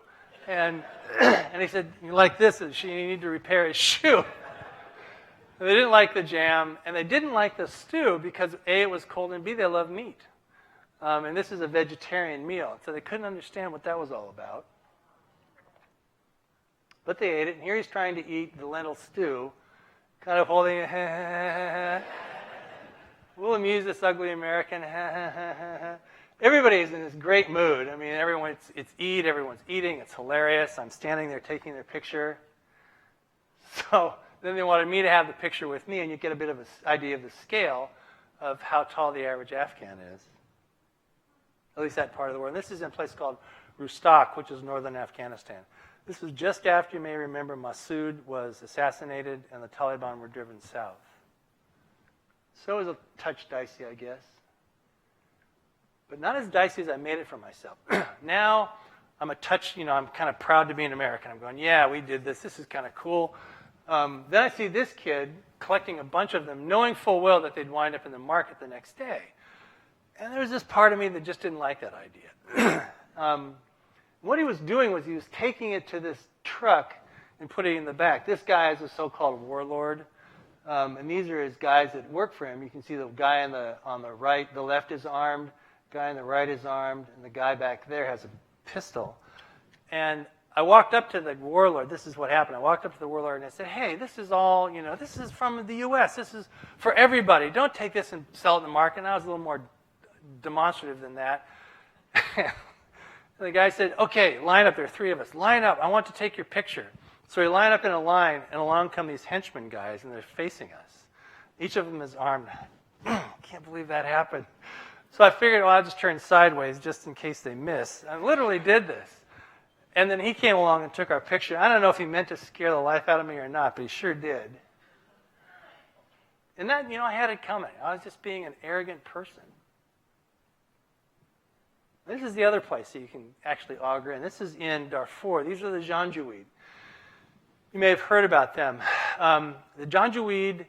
And he said, you like this? You need to repair his shoe. They didn't like the jam, and they didn't like the stew because A, it was cold, and B, they love meat. And this is a vegetarian meal, so they couldn't understand what that was all about. But they ate it, and here he's trying to eat the lentil stew, kind of holding it. We'll amuse this ugly American. Everybody's in this great mood. I mean, it's Eid, everyone's eating, it's hilarious. I'm standing there taking their picture. So then they wanted me to have the picture with me, and you get a bit of an idea of the scale of how tall the average Afghan is. At least that part of the world. And this is in a place called Rustak, which is northern Afghanistan. This was just after, you may remember, Massoud was assassinated and the Taliban were driven south. So it was a touch dicey, I guess. But not as dicey as I made it for myself. Now, I'm I'm kind of proud to be an American. I'm going, yeah, we did this. This is kind of cool. Then I see this kid collecting a bunch of them, knowing full well that they'd wind up in the market the next day. And there was this part of me that just didn't like that idea. What he was doing was he was taking it to this truck and putting it in the back. This guy is a so-called warlord. And these are his guys that work for him. You can see the guy on the right, the left is armed, the guy on the right is armed, and the guy back there has a pistol. And I walked up to the warlord. This is what happened. I walked up to the warlord and I said, hey, this is all, this is from the U.S. This is for everybody. Don't take this and sell it in the market. And I was a little more demonstrative than that. And the guy said, okay, line up. There are 3 of us. Line up. I want to take your picture. So we line up in a line, and along come these henchmen guys, and they're facing us. Each of them is armed. Can't believe that happened. So I figured, I'll just turn sideways just in case they miss. I literally did this. And then he came along and took our picture. I don't know if he meant to scare the life out of me or not, but he sure did. And that, I had it coming. I was just being an arrogant person. This is the other place that you can actually auger in. This is in Darfur. These are the Janjaweed. You may have heard about them. The Janjaweed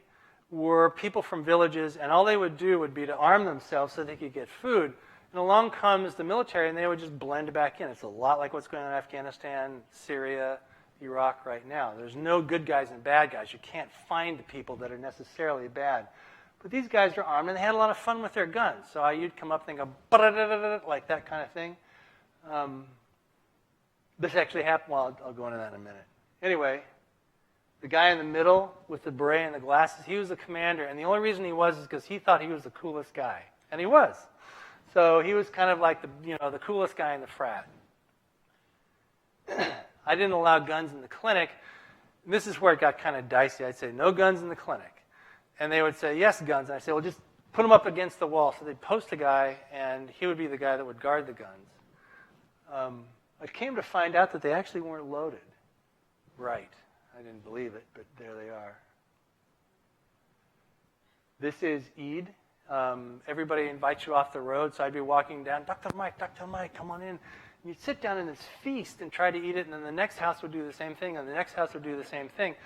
were people from villages, and all they would do would be to arm themselves so they could get food. And along comes the military, and they would just blend back in. It's a lot like what's going on in Afghanistan, Syria, Iraq right now. There's no good guys and bad guys. You can't find the people that are necessarily bad. But these guys are armed, and they had a lot of fun with their guns. So you'd come up and go, like that kind of thing. This actually happened. Well, I'll go into that in a minute. Anyway, the guy in the middle with the beret and the glasses, he was the commander. And the only reason he was is because he thought he was the coolest guy. And he was. So he was kind of like the coolest guy in the frat. I didn't allow guns in the clinic. This is where it got kind of dicey. I'd say, no guns in the clinic. And they would say, yes, guns. And I'd say, well, just put them up against the wall. So they'd post a guy, and he would be the guy that would guard the guns. I came to find out that they actually weren't loaded. Right. I didn't believe it, but there they are. This is Eid. Everybody invites you off the road, so I'd be walking down, Dr. Mike, come on in. And you'd sit down in this feast and try to eat it, and then the next house would do the same thing, and the next house would do the same thing.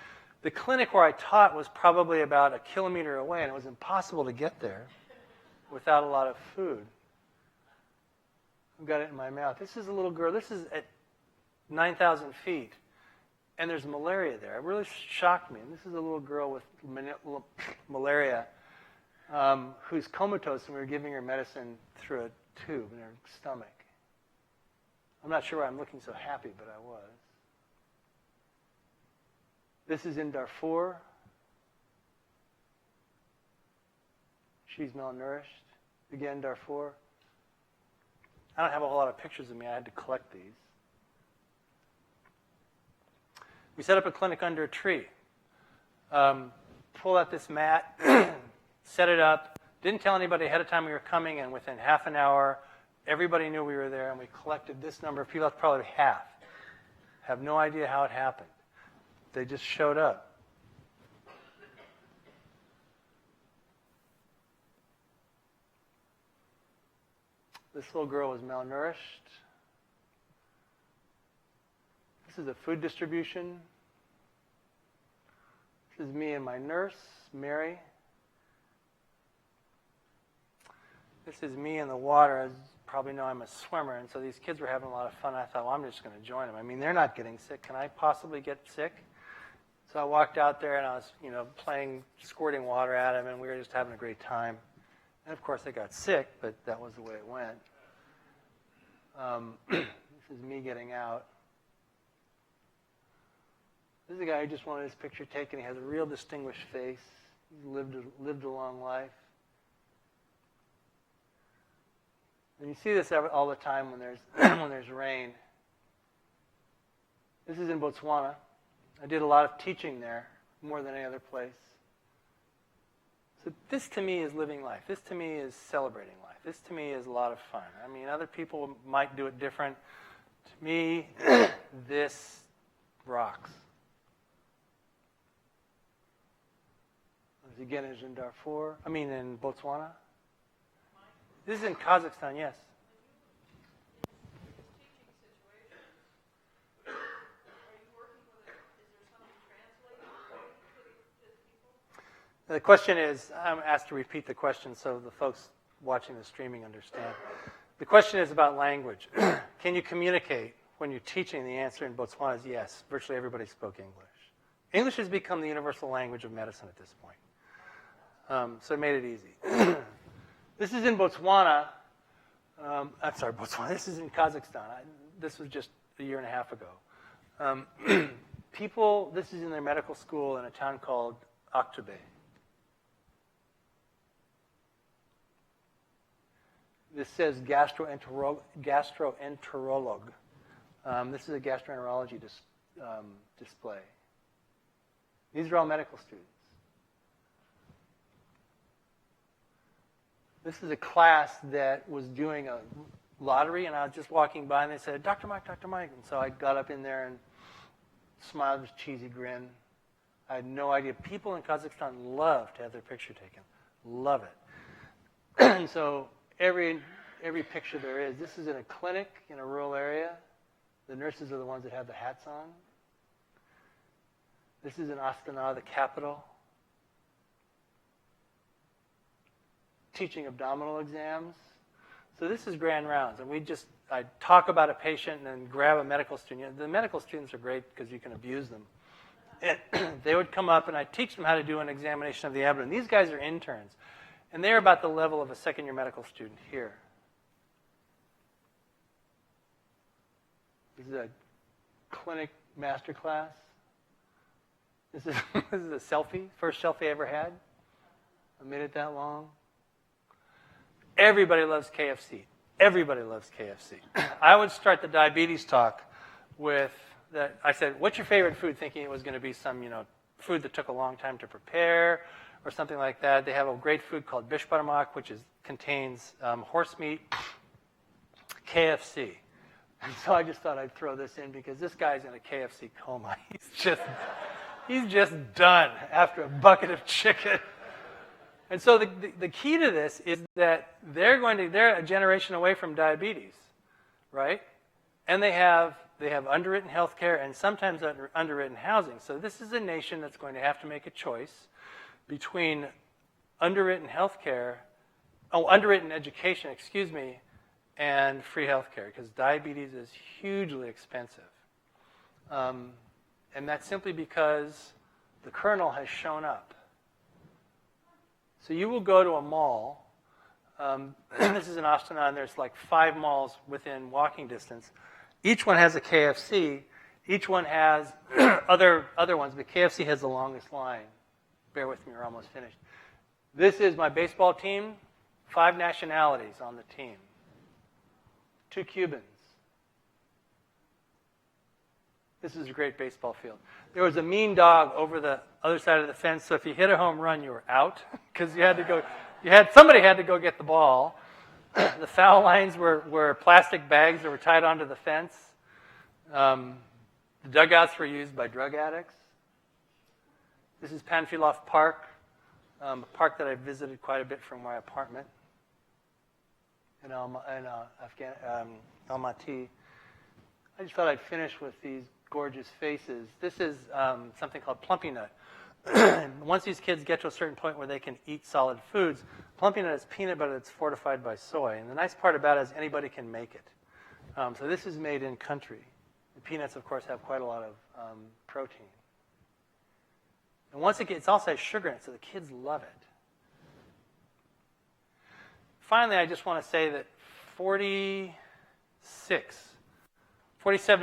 The clinic where I taught was probably about 1 kilometer away, and it was impossible to get there without a lot of food. I've got it in my mouth. This is a little girl. This is at 9,000 feet, and there's malaria there. It really shocked me. And this is a little girl with malaria who's comatose, and we were giving her medicine through a tube in her stomach. I'm not sure why I'm looking so happy, but I was. This is in Darfur. She's malnourished. Again, Darfur. I don't have a whole lot of pictures of me. I had to collect these. We set up a clinic under a tree. Pull out this mat, set it up. Didn't tell anybody ahead of time we were coming, and within half an hour, everybody knew we were there, and we collected this number of people. That's probably half. Have no idea how it happened. They just showed up. This little girl was malnourished. This is a food distribution. This is me and my nurse, Mary. This is me in the water. As you probably know, I'm a swimmer, and so these kids were having a lot of fun. I thought, well, I'm just going to join them. I mean, they're not getting sick. Can I possibly get sick? So I walked out there, and I was, playing, squirting water at them, and we were just having a great time. And, of course, I got sick, but that was the way it went. This is me getting out. This is a guy who just wanted his picture taken. He has a real distinguished face. He's lived a long life. And you see this all the time when there's when there's rain. This is in Botswana. I did a lot of teaching there, more than any other place. So this to me is living life. This to me is celebrating life. This to me is a lot of fun. I mean, other people might do it different. To me, this rocks. This again is in Darfur. In Botswana. This is in Kazakhstan, yes. The question is, I'm asked to repeat the question so the folks watching the streaming understand. The question is about language. Can you communicate when you're teaching? The answer in Botswana is yes. Virtually everybody spoke English. English has become the universal language of medicine at this point. So it made it easy. This is in Botswana. I'm sorry, Botswana. This is in Kazakhstan. This was just a year and a half ago. This is in their medical school in a town called Aktobe. This says gastroenterologue. This is a gastroenterology display. These are all medical students. This is a class that was doing a lottery, and I was just walking by, and they said, Dr. Mike. And so I got up in there and smiled with a cheesy grin. I had no idea. People in Kazakhstan love to have their picture taken. Love it. And so every picture there is. This is in a clinic in a rural area. The nurses are the ones that have the hats This is in Astana, the capital. Teaching abdominal exams. So this is grand rounds, and I talk about a patient and then grab a medical student. The medical students are great because you can abuse them. And they would come up, and I teach them how to do an examination of the abdomen. These guys are interns, and they're about the level of a second-year medical student here. This is a clinic masterclass. This is a selfie, first selfie I ever had. I made it that long. Everybody loves KFC. Everybody loves KFC. I would start the diabetes talk with that. I said, "What's your favorite food?" Thinking it was going to be some, food that took a long time to prepare or something like that. They have a great food called bishbarmak, which contains horse meat, KFC. And so I just thought I'd throw this in because this guy's in a KFC coma. He's just done after a bucket of chicken. And so the key to this is that they're a generation away from diabetes, right? And they have underwritten health care and sometimes underwritten housing. So this is a nation that's going to have to make a choice between underwritten education, and free health care, because diabetes is hugely expensive. And that's simply because the kernel has shown up. So you will go to a mall. This is in Astana, and there's like 5 malls within walking distance. Each one has a KFC. Each one has other ones, but KFC has the longest line. Bear with me, we're almost finished. This is my baseball team. 5 nationalities on the team. 2 Cubans. This is a great baseball field. There was a mean dog over the other side of the fence, so if you hit a home run, you were out because somebody had to go get the ball. The foul lines were plastic bags that were tied onto the fence. The dugouts were used by drug addicts. This is Panfilov Park, a park that I visited quite a bit from my apartment in Almaty. I just thought I'd finish with these gorgeous faces. This is something called plumpy nut. Once these kids get to a certain point where they can eat solid foods, plumpy nut is peanut butter that's fortified by soy. And the nice part about it is anybody can make it. So this is made in country. The peanuts, of course, have quite a lot of protein. And once it also has sugar in it, so the kids love it. Finally, I just want to say that 47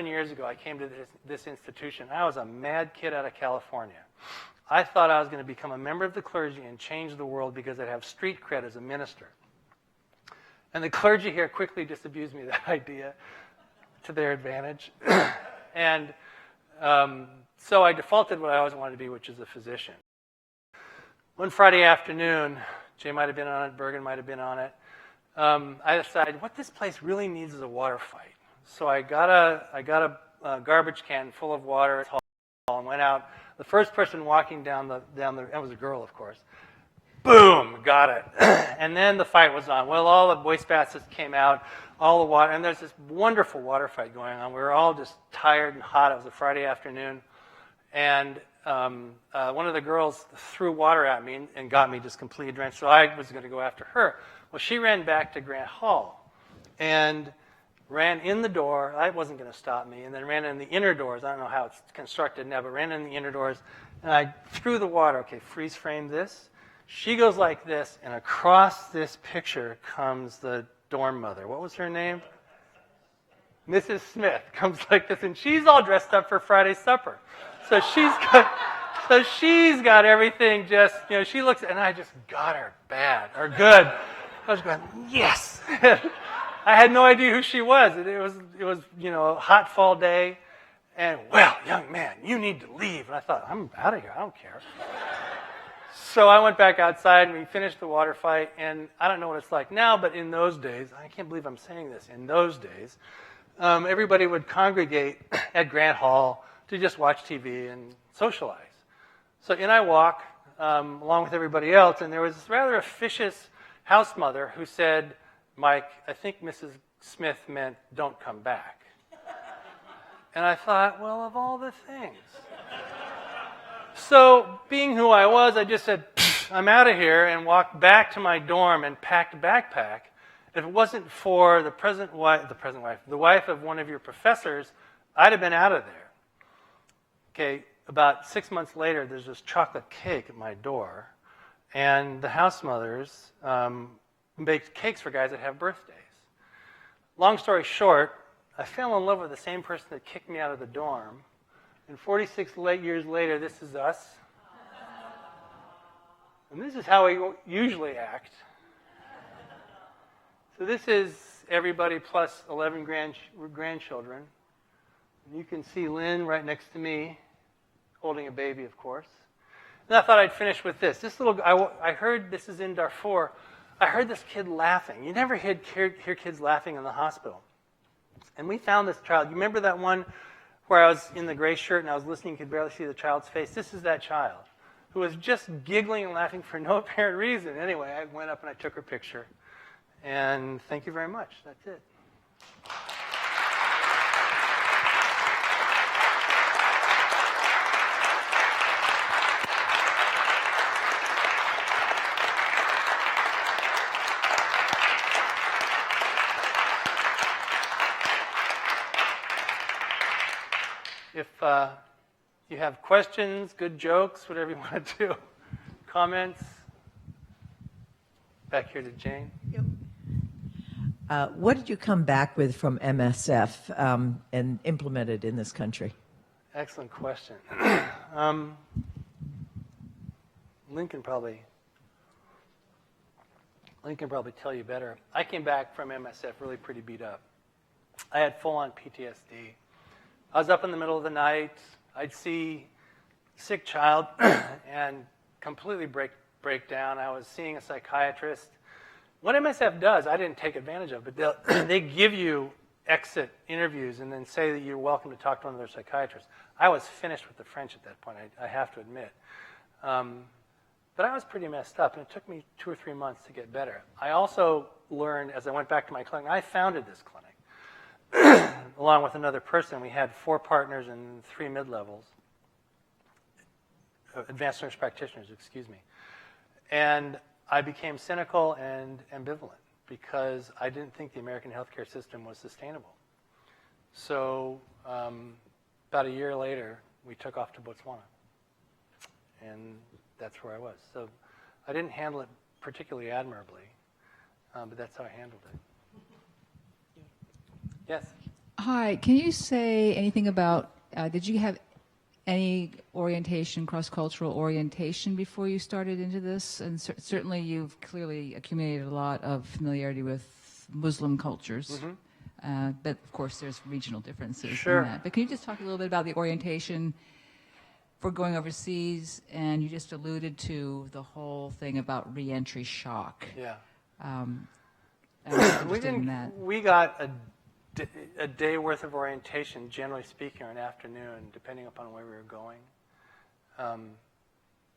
years ago, I came to this institution. I was a mad kid out of California. I thought I was going to become a member of the clergy and change the world because I'd have street cred as a minister. And the clergy here quickly disabused me of that idea to their advantage. And so I defaulted what I always wanted to be, which is a physician. One Friday afternoon, Jay might have been on it, Bergen might have been on it, I decided what this place really needs is a water fight. So I got a garbage can full of water and went out. The first person walking down the it was a girl, of course. Boom, got it. And then the fight was on. Well, all the wastebasins came out, all the water, and there's this wonderful water fight going on. We were all just tired and hot. It was a Friday afternoon, and one of the girls threw water at me and got me just completely drenched. So I was going to go after her. Well, she ran back to Grant Hall, and ran in the door. That wasn't going to stop me. And then ran in the inner doors. I don't know how it's constructed now, but ran in the inner doors. And I threw the water. Okay, freeze frame this. She goes like this, and across this picture comes the dorm mother. What was her name? Mrs. Smith comes like this, and she's all dressed up for Friday supper. So she's got everything just, she looks, and I just got her bad or good. I was going, yes. I had no idea who she was. It was a hot fall day, and well, young man, you need to leave. And I thought, I'm out of here. I don't care. So I went back outside, and we finished the water fight. And I don't know what it's like now, but in those days, I can't believe I'm saying this. In those days, everybody would congregate at Grant Hall to just watch TV and socialize. So in I walk along with everybody else, and there was this rather officious house mother who said, Mike, I think Mrs. Smith meant don't come back. And I thought, well, of all the things. So being who I was, I just said, I'm out of here, and walked back to my dorm and packed a backpack. If it wasn't for the wife of one of your professors, I'd have been out of there. Okay, about 6 months later, there's this chocolate cake at my door, and the house mothers baked cakes for guys that have birthdays. Long story short, I fell in love with the same person that kicked me out of the dorm, and 46 years later, this is us. And this is how we usually act. So this is everybody plus 11 grandchildren. You can see Lynn right next to me, holding a baby, of course. And I thought I'd finish with this. I heard, this is in Darfur, I heard this kid laughing. You never hear kids laughing in the hospital. And we found this child. You remember that one where I was in the gray shirt and I was listening, you could barely see the child's face? This is that child who was just giggling and laughing for no apparent reason. Anyway, I went up and I took her picture. And thank you very much. That's it. If you have questions, good jokes, whatever you want to do, comments, back here to Jane. Yep. What did you come back with from MSF and implemented in this country? Excellent question. Lynn can probably tell you better. I came back from MSF really pretty beat up. I had full-on PTSD. I was up in the middle of the night. I'd see a sick child and completely break down. I was seeing a psychiatrist. What MSF does, I didn't take advantage of, but they give you exit interviews and then say that you're welcome to talk to one of their psychiatrists. I was finished with the French at that point, I have to admit. But I was pretty messed up, and it took me 2 or 3 months to get better. I also learned, as I went back to my clinic, I founded this clinic. Along with another person. We had 4 partners and 3 mid-levels. Advanced nurse practitioners, excuse me. And I became cynical and ambivalent because I didn't think the American healthcare system was sustainable. So about a year later, we took off to Botswana. And that's where I was. So I didn't handle it particularly admirably, but that's how I handled it. Yes? Hi, can you say anything about, did you have any orientation, cross-cultural orientation before you started into this? And certainly you've clearly accumulated a lot of familiarity with Muslim cultures. Mm-hmm. But of course there's regional differences Sure. in that. But can you just talk a little bit about the orientation for going overseas? And you just alluded to the whole thing about reentry shock. Yeah. We got a day worth of orientation, generally speaking, or an afternoon, depending upon where we were going.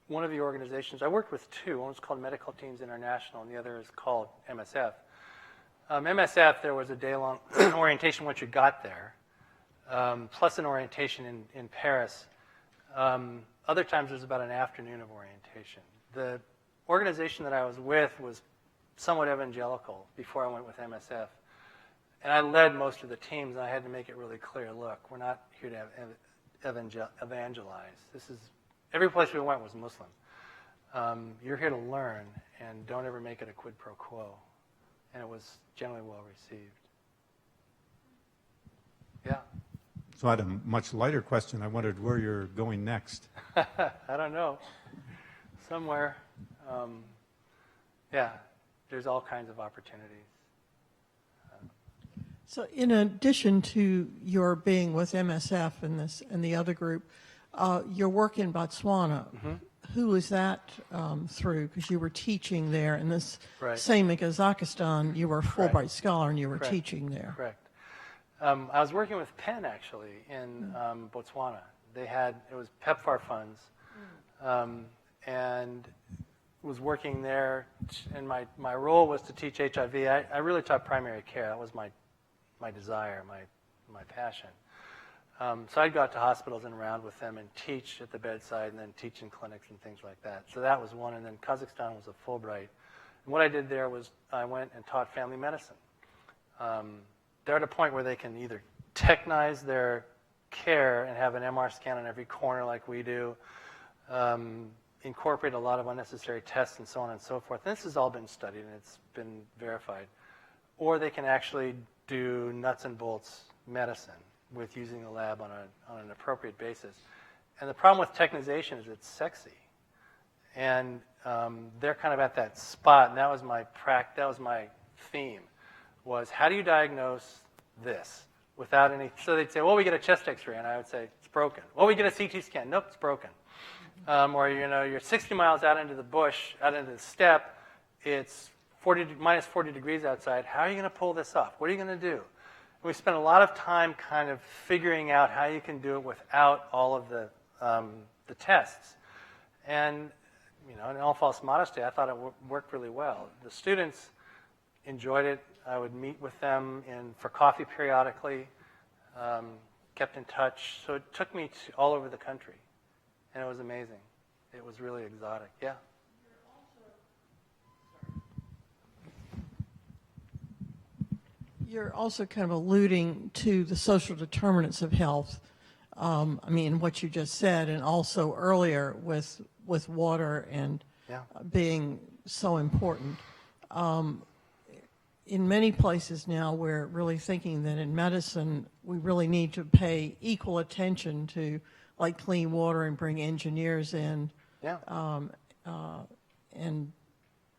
One of the organizations, I worked with 2. One was called Medical Teams International, and the other is called MSF. MSF, there was a day-long orientation once you got there, plus an orientation in Paris. Other times, there's about an afternoon of orientation. The organization that I was with was somewhat evangelical before I went with MSF. And I led most of the teams, and I had to make it really clear, look, we're not here to evangelize. Every place we went was Muslim. You're here to learn, and don't ever make it a quid pro quo. And it was generally well received. Yeah. So I had a much lighter question. I wondered where you're going next. I don't know. Somewhere. Yeah, there's all kinds of opportunities. So in addition to your being with MSF and the other group, your work in Botswana, mm-hmm. Who was that through? Because you were teaching there, and this right. Same in Kazakhstan, you were a Fulbright scholar and you were Correct. teaching there. Correct. I was working with Penn, actually, in Botswana. It was PEPFAR funds, and was working there, and my role was to teach HIV. I really taught primary care. That was my desire, my passion. So I'd go out to hospitals and around with them and teach at the bedside and then teach in clinics and things like that. So that was one. And then Kazakhstan was a Fulbright. And what I did there was I went and taught family medicine. They're at a point where they can either technize their care and have an MR scan on every corner like we do, incorporate a lot of unnecessary tests and so on and so forth. And this has all been studied and it's been verified. Or they can actually do nuts and bolts medicine with using the lab on an appropriate basis. And the problem with technization is it's sexy. And they're kind of at that spot, and that was my theme, was how do you diagnose this without any, so they'd say, well, we get a chest x-ray, and I would say, it's broken. Well, we get a CT scan. Nope, it's broken. Or, you're 60 miles out into the bush, out into the steppe, it's minus 40 degrees outside. How are you going to pull this off? What are you going to do? And we spent a lot of time kind of figuring out how you can do it without all of the tests. And, in all false modesty, I thought it worked really well. The students enjoyed it. I would meet with them for coffee periodically, kept in touch. So it took me all over the country, and it was amazing. It was really exotic. Yeah. You're also kind of alluding to the social determinants of health. What you just said, and also earlier with water and being so important. In many places now, we're really thinking that in medicine, we really need to pay equal attention to, like, clean water and bring engineers in. Yeah. And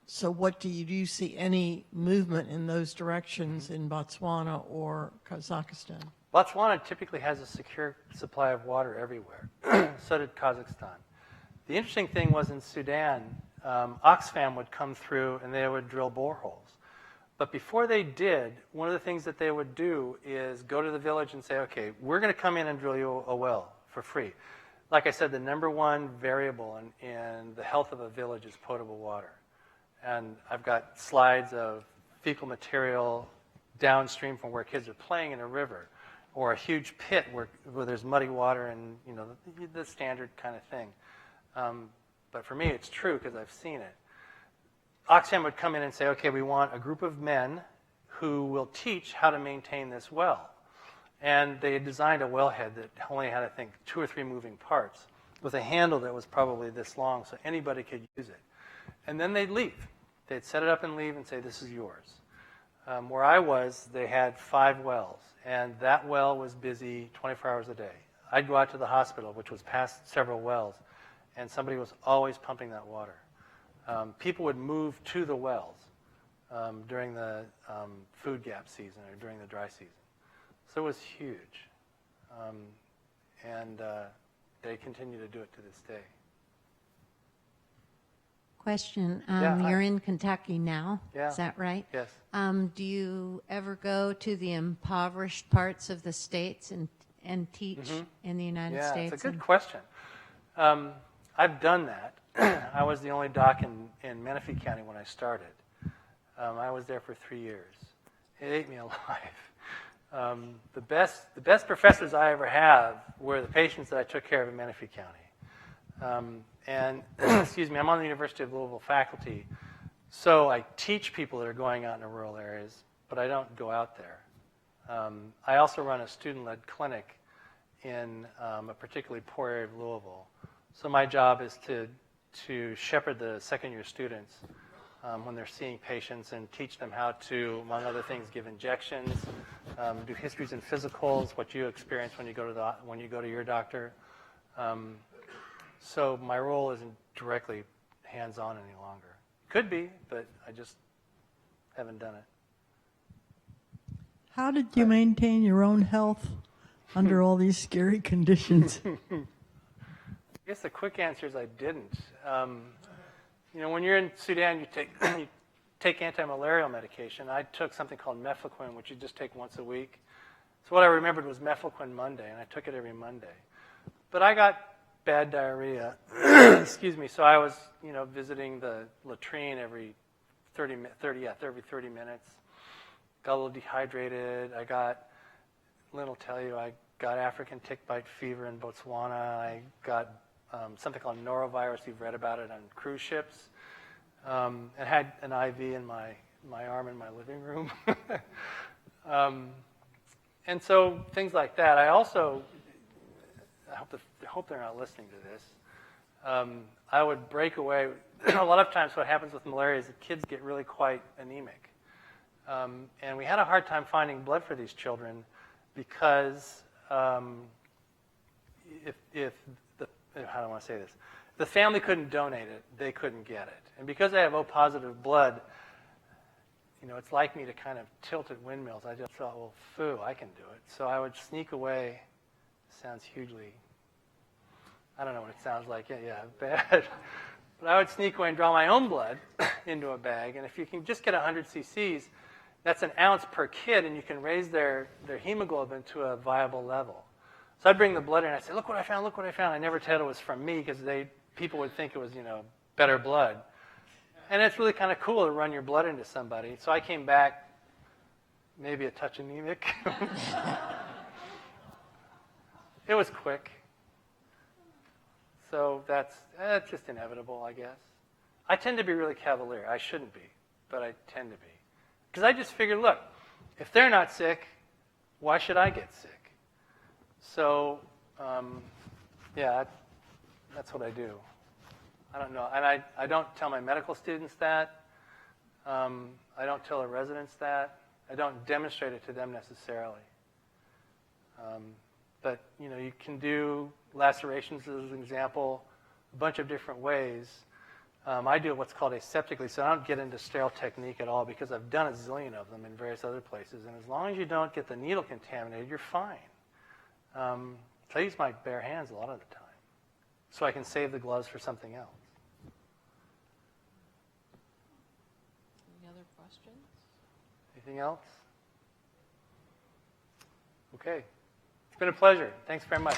so do you see any movement in those directions in Botswana or Kazakhstan? Botswana typically has a secure supply of water everywhere. So did Kazakhstan. The interesting thing was in Sudan, Oxfam would come through and they would drill boreholes. But before they did, one of the things that they would do is go to the village and say, okay, we're going to come in and drill you a well for free. Like I said, the number one variable in the health of a village is potable water. And I've got slides of fecal material downstream from where kids are playing in a river, or a huge pit where there's muddy water and the standard kind of thing. But for me, it's true because I've seen it. Oxfam would come in and say, okay, we want a group of men who will teach how to maintain this well. And they designed a wellhead that only had, I think, 2 or 3 moving parts with a handle that was probably this long so anybody could use it. And then they'd leave. They'd set it up and leave and say, this is yours. Where I was, they had 5 wells, and that well was busy 24 hours a day. I'd go out to the hospital, which was past several wells, and somebody was always pumping that water. People would move to the wells during the food gap season or during the dry season. So it was huge. And they continue to do it to this day. Question. Hi. You're in Kentucky now, Yeah. is that right? Yes. Do you ever go to the impoverished parts of the states and teach in the United States? Yeah, it's a good question. I've done that. I was the only doc in Menifee County when I started. I was there for 3 years. It ate me alive. The best professors I ever have were the patients that I took care of in Menifee County. And excuse me, I'm on the University of Louisville faculty, so I teach people that are going out in the rural areas, but I don't go out there. I also run a student-led clinic in a particularly poor area of Louisville. So my job is to shepherd the second-year students when they're seeing patients and teach them how to, among other things, give injections, do histories and physicals, what you experience when you go to your doctor. So my role isn't directly hands-on any longer. Could be, but I just haven't done it. How did you maintain your own health under all these scary conditions? I guess the quick answer is I didn't. When you're in Sudan, you take anti-malarial medication. I took something called mefloquine, which you just take once a week. So what I remembered was mefloquine Monday, and I took it every Monday. But I got bad diarrhea, excuse me, so I was, visiting the latrine every 30 minutes. Got a little dehydrated. Lynn will tell you, I got African tick bite fever in Botswana. I got something called norovirus. You've read about it on cruise ships. And had an IV in my arm in my living room. And so things like that. I also, I hope they're not listening to this. I would break away. A lot of times what happens with malaria is the kids get really quite anemic. And we had a hard time finding blood for these children because how do I want to say this? If the family couldn't donate it, they couldn't get it. And because I have O positive blood, it's like me to kind of tilt at windmills. I just thought, well, I can do it. So I would sneak away. Sounds hugely, I don't know what it sounds like. Yeah, bad. But I would sneak away and draw my own blood into a bag. And if you can just get 100 cc's, that's an ounce per kid, and you can raise their hemoglobin to a viable level. So I'd bring the blood in, and I'd say, look what I found, look what I found. I never told it was from me because people would think it was, better blood. And it's really kind of cool to run your blood into somebody. So I came back maybe a touch anemic. It was quick. So that's just inevitable, I guess. I tend to be really cavalier. I shouldn't be, but I tend to be. Because I just figured, look, if they're not sick, why should I get sick? So, that's what I do. I don't know. And I don't tell my medical students that. I don't tell the residents that. I don't demonstrate it to them necessarily. But, you can do lacerations as an example, a bunch of different ways. I do what's called aseptically, so I don't get into sterile technique at all because I've done a zillion of them in various other places. And as long as you don't get the needle contaminated, you're fine. So I use my bare hands a lot of the time so I can save the gloves for something else. Any other questions? Anything else? Okay. It's been a pleasure. Thanks very much.